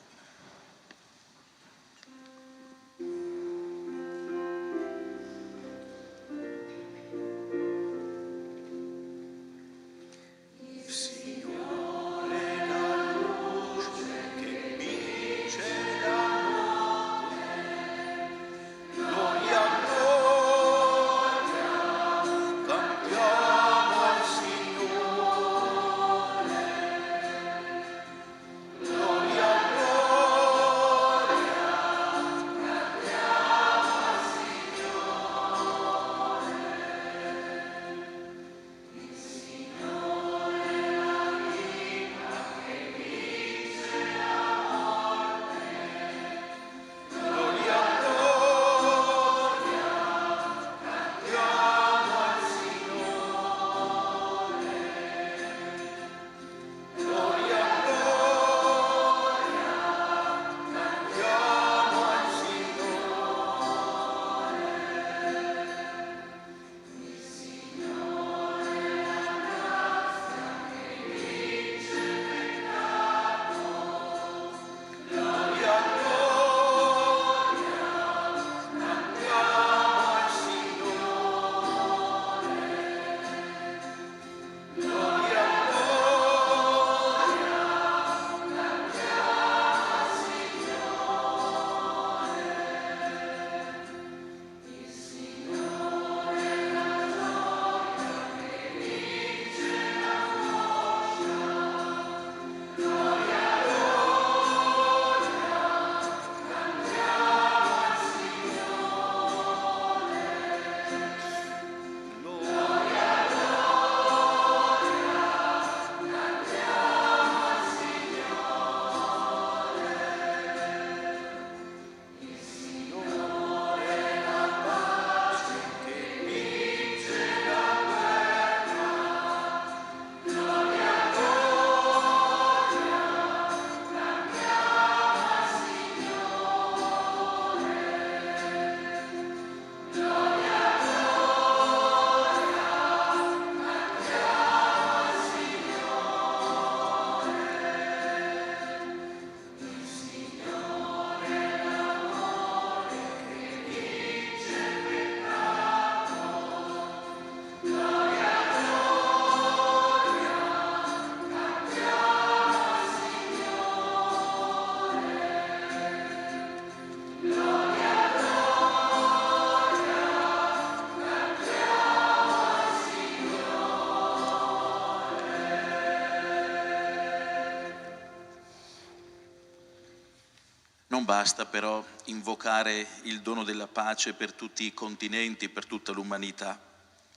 S1: Non basta però invocare il dono della pace per tutti i continenti, per tutta l'umanità.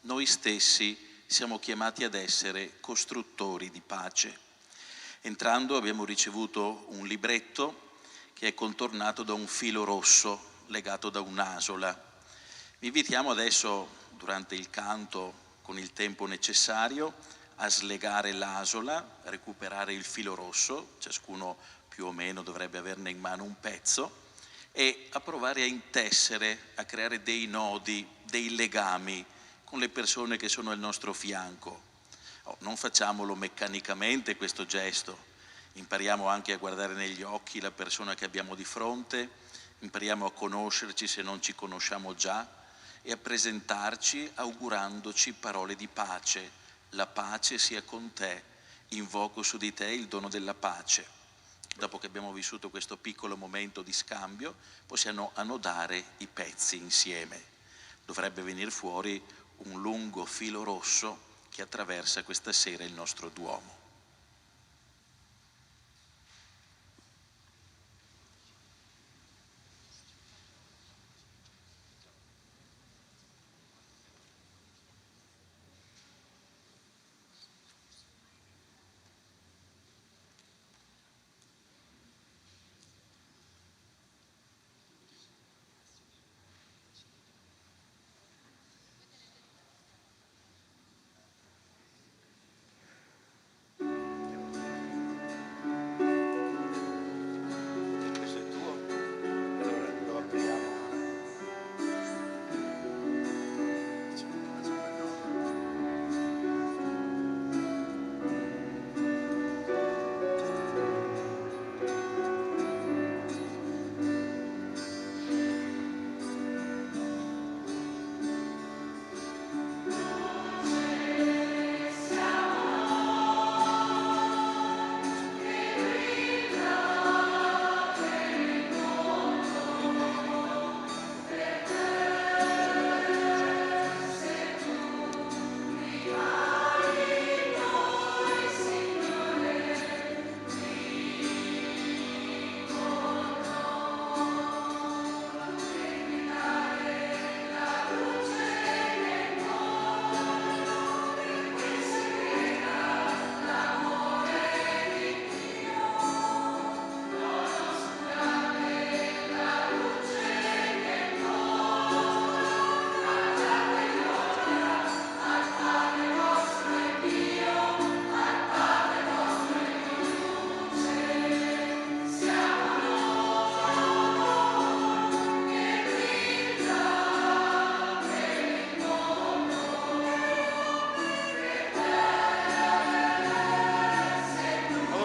S1: Noi stessi siamo chiamati ad essere costruttori di pace. Entrando abbiamo ricevuto un libretto che è contornato da un filo rosso legato da un'asola. Vi invitiamo adesso, durante il canto, con il tempo necessario, a slegare l'asola, a recuperare il filo rosso, ciascuno più o meno dovrebbe averne in mano un pezzo, e a provare a intessere, a creare dei nodi, dei legami con le persone che sono al nostro fianco. Non facciamolo meccanicamente questo gesto, impariamo anche a guardare negli occhi la persona che abbiamo di fronte, impariamo a conoscerci se non ci conosciamo già e a presentarci augurandoci parole di pace. La pace sia con te invoco su di te il dono della pace. Dopo che abbiamo vissuto questo piccolo momento di scambio, possiamo annodare i pezzi insieme. Dovrebbe venire fuori un lungo filo rosso che attraversa questa sera il nostro Duomo.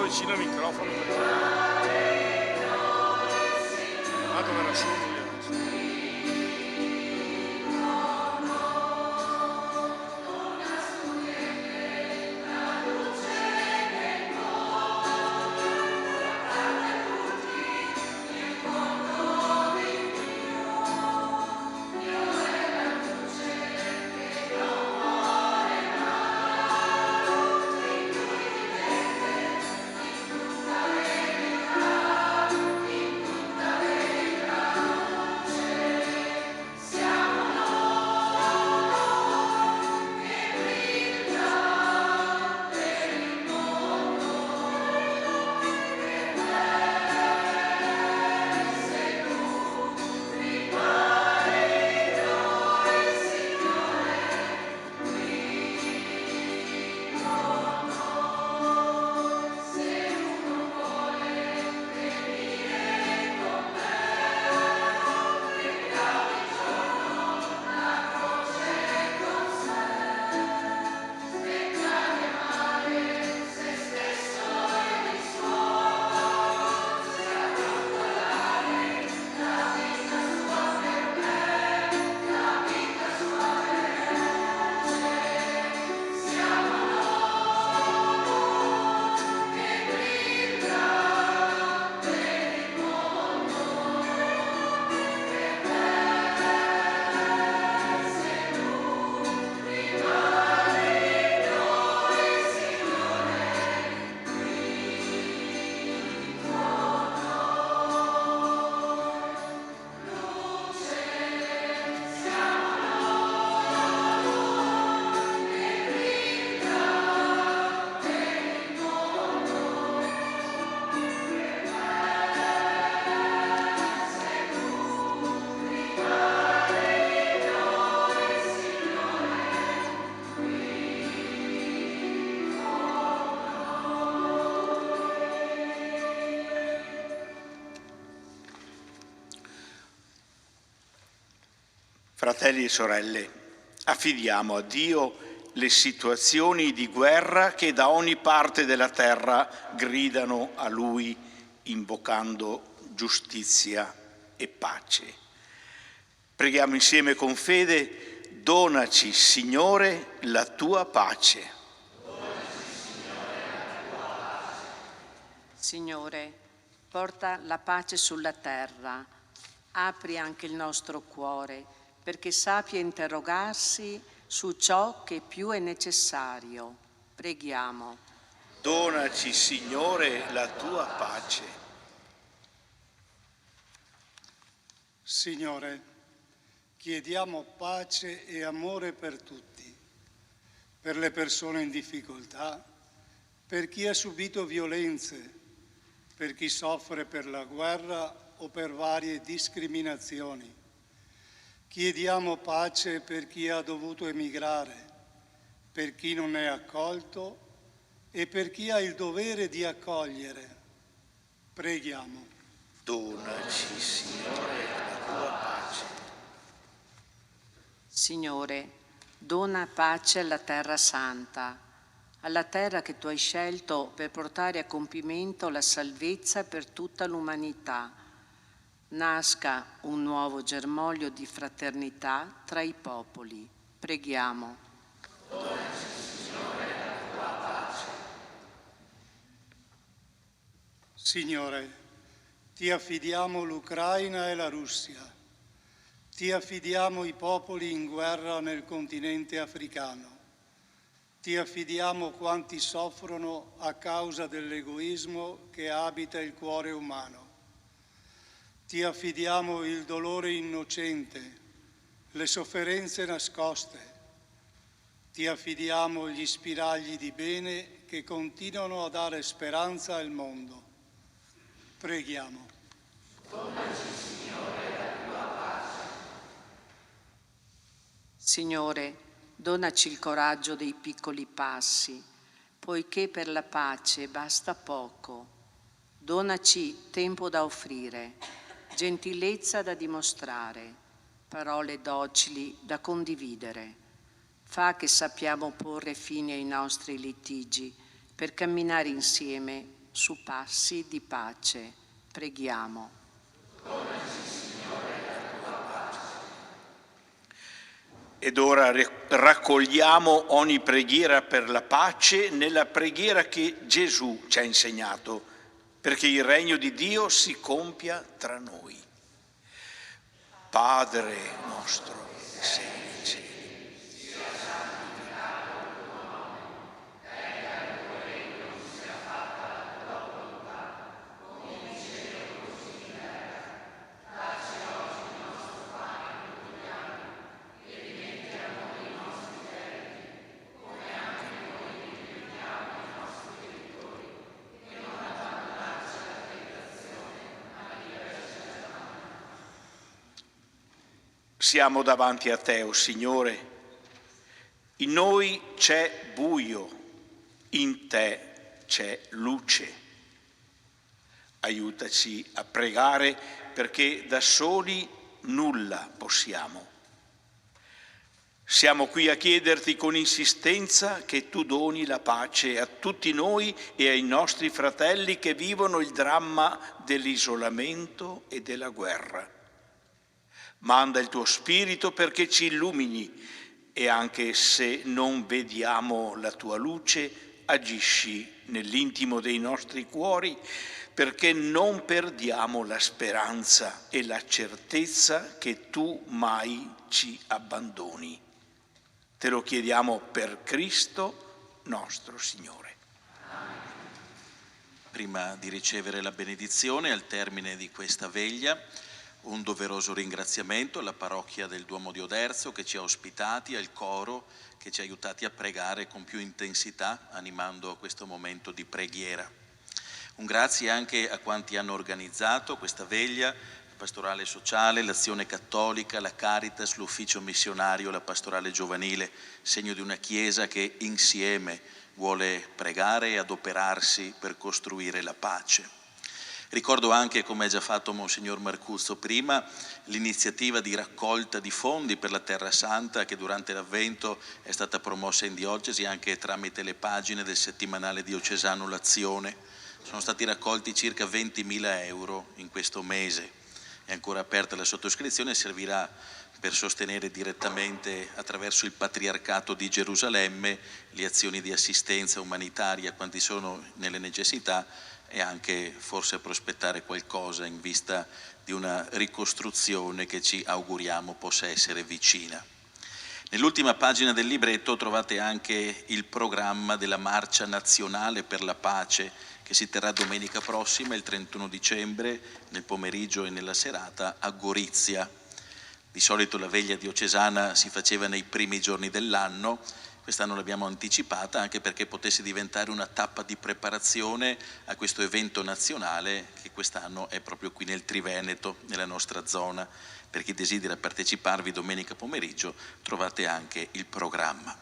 S7: Vicino al microfono perché vado verso su.
S2: Fratelli e sorelle, affidiamo a Dio le situazioni di guerra che da ogni parte della terra gridano a Lui invocando giustizia e pace. Preghiamo insieme con fede: donaci, Signore, la tua pace.
S8: Signore, porta la pace sulla terra, apri anche il nostro cuore perché sappia interrogarsi su ciò che più è necessario. Preghiamo.
S2: Donaci, Signore, la tua pace.
S9: Signore, chiediamo pace e amore per tutti, per le persone in difficoltà, per chi ha subito violenze, per chi soffre per la guerra o per varie discriminazioni. Chiediamo pace per chi ha dovuto emigrare, per chi non è accolto e per chi ha il dovere di accogliere. Preghiamo.
S2: Donaci, Signore, la tua pace.
S8: Signore, dona pace alla terra santa, alla terra che tu hai scelto per portare a compimento la salvezza per tutta l'umanità. Nasca un nuovo germoglio di fraternità tra i popoli. Preghiamo.
S2: Donaci, Signore, la tua pace.
S9: Signore, ti affidiamo l'Ucraina e la Russia. Ti affidiamo i popoli in guerra nel continente africano. Ti affidiamo quanti soffrono a causa dell'egoismo che abita il cuore umano. Ti affidiamo il dolore innocente, le sofferenze nascoste. Ti affidiamo gli spiragli di bene che continuano a dare speranza al mondo. Preghiamo.
S8: Signore, donaci il coraggio dei piccoli passi, poiché per la pace basta poco. Donaci tempo da offrire, gentilezza da dimostrare, parole docili da condividere. Fa che sappiamo porre fine ai nostri litigi per camminare insieme su passi di pace. Preghiamo.
S2: Ed ora raccogliamo ogni preghiera per la pace nella preghiera che Gesù ci ha insegnato, perché il regno di Dio si compia tra noi. Padre nostro che sei nei cieli, siamo davanti a te, o Signore. In noi c'è buio, in te c'è luce. Aiutaci a pregare perché da soli nulla possiamo. Siamo qui a chiederti con insistenza che tu doni la pace a tutti noi e ai nostri fratelli che vivono il dramma dell'isolamento e della guerra. Manda il tuo Spirito perché ci illumini e anche se non vediamo la tua luce, agisci nell'intimo dei nostri cuori perché non perdiamo la speranza e la certezza che tu mai ci abbandoni. Te lo chiediamo per Cristo nostro Signore.
S1: Prima di ricevere la benedizione al termine di questa veglia, un doveroso ringraziamento alla parrocchia del Duomo di Oderzo che ci ha ospitati, al coro che ci ha aiutati a pregare con più intensità, animando questo momento di preghiera. Un grazie anche a quanti hanno organizzato questa veglia, la pastorale sociale, l'azione cattolica, la Caritas, l'ufficio missionario, la pastorale giovanile, segno di una Chiesa che insieme vuole pregare e adoperarsi per costruire la pace. Ricordo anche, come ha già fatto Monsignor Marcuzzo prima, l'iniziativa di raccolta di fondi per la Terra Santa che durante l'Avvento è stata promossa in diocesi anche tramite le pagine del settimanale diocesano L'Azione. Sono stati raccolti circa 20.000 euro in questo mese. È ancora aperta la sottoscrizione e servirà per sostenere direttamente attraverso il Patriarcato di Gerusalemme le azioni di assistenza umanitaria a quanti sono nelle necessità e anche forse prospettare qualcosa in vista di una ricostruzione che ci auguriamo possa essere vicina. Nell'ultima pagina del libretto trovate anche il programma della Marcia Nazionale per la Pace che si terrà domenica prossima, il 31 dicembre, nel pomeriggio e nella serata a Gorizia. Di solito la veglia diocesana si faceva nei primi giorni dell'anno, quest'anno l'abbiamo anticipata anche perché potesse diventare una tappa di preparazione a questo evento nazionale che quest'anno è proprio qui nel Triveneto, nella nostra zona. Per chi desidera parteciparvi domenica pomeriggio trovate anche il programma.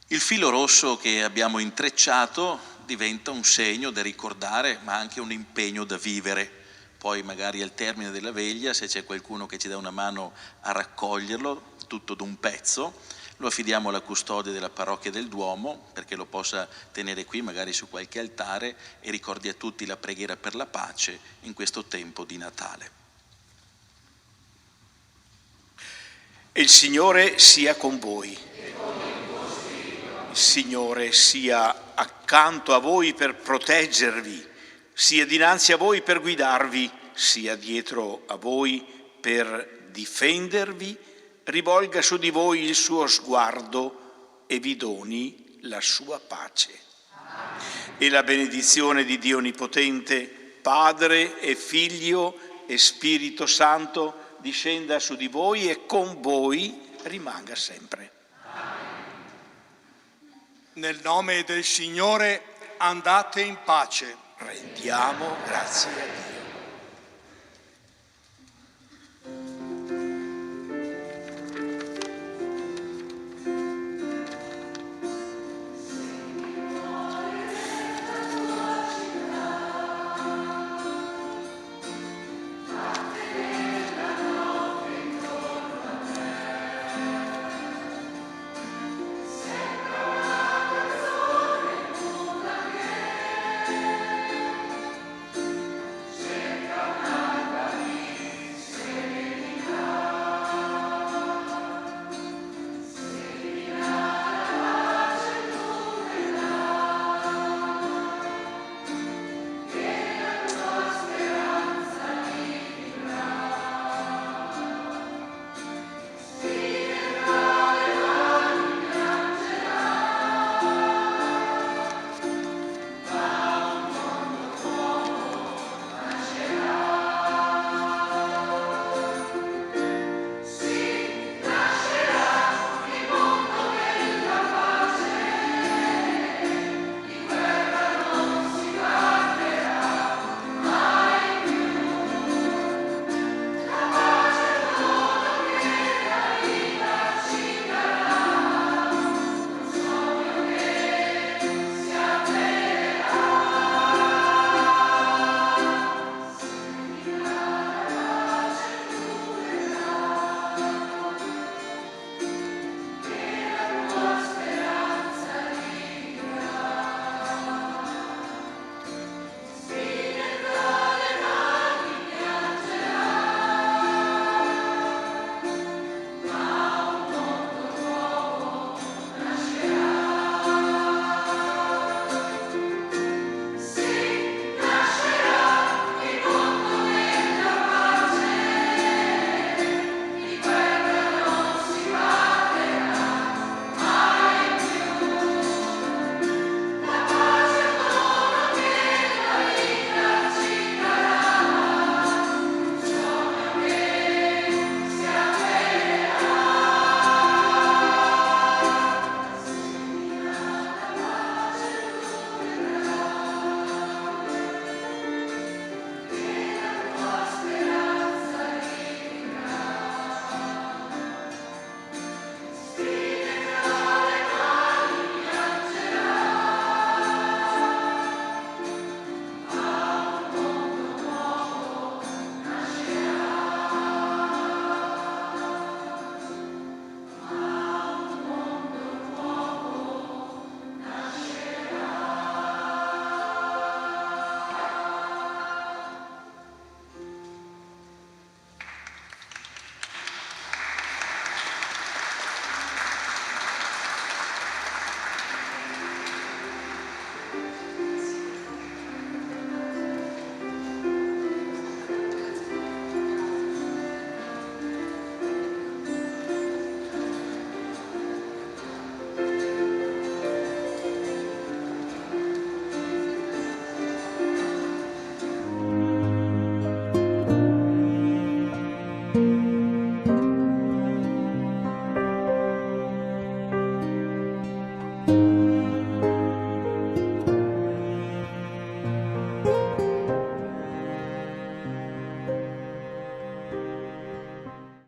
S1: Il filo rosso che abbiamo intrecciato diventa un segno da ricordare ma anche un impegno da vivere. Poi magari al termine della veglia, se c'è qualcuno che ci dà una mano a raccoglierlo, tutto d'un pezzo, lo affidiamo alla custodia della parrocchia del Duomo perché lo possa tenere qui magari su qualche altare e ricordi a tutti la preghiera per la pace in questo tempo di Natale.
S2: E il Signore sia con voi. Il Signore sia accanto a voi per proteggervi, sia dinanzi a voi per guidarvi, sia dietro a voi per difendervi, rivolga su di voi il suo sguardo e vi doni la sua pace. E la benedizione di Dio Onnipotente, Padre e Figlio e Spirito Santo, discenda su di voi e con voi rimanga sempre.
S7: Nel nome del Signore andate in pace.
S2: Rendiamo grazie a Dio.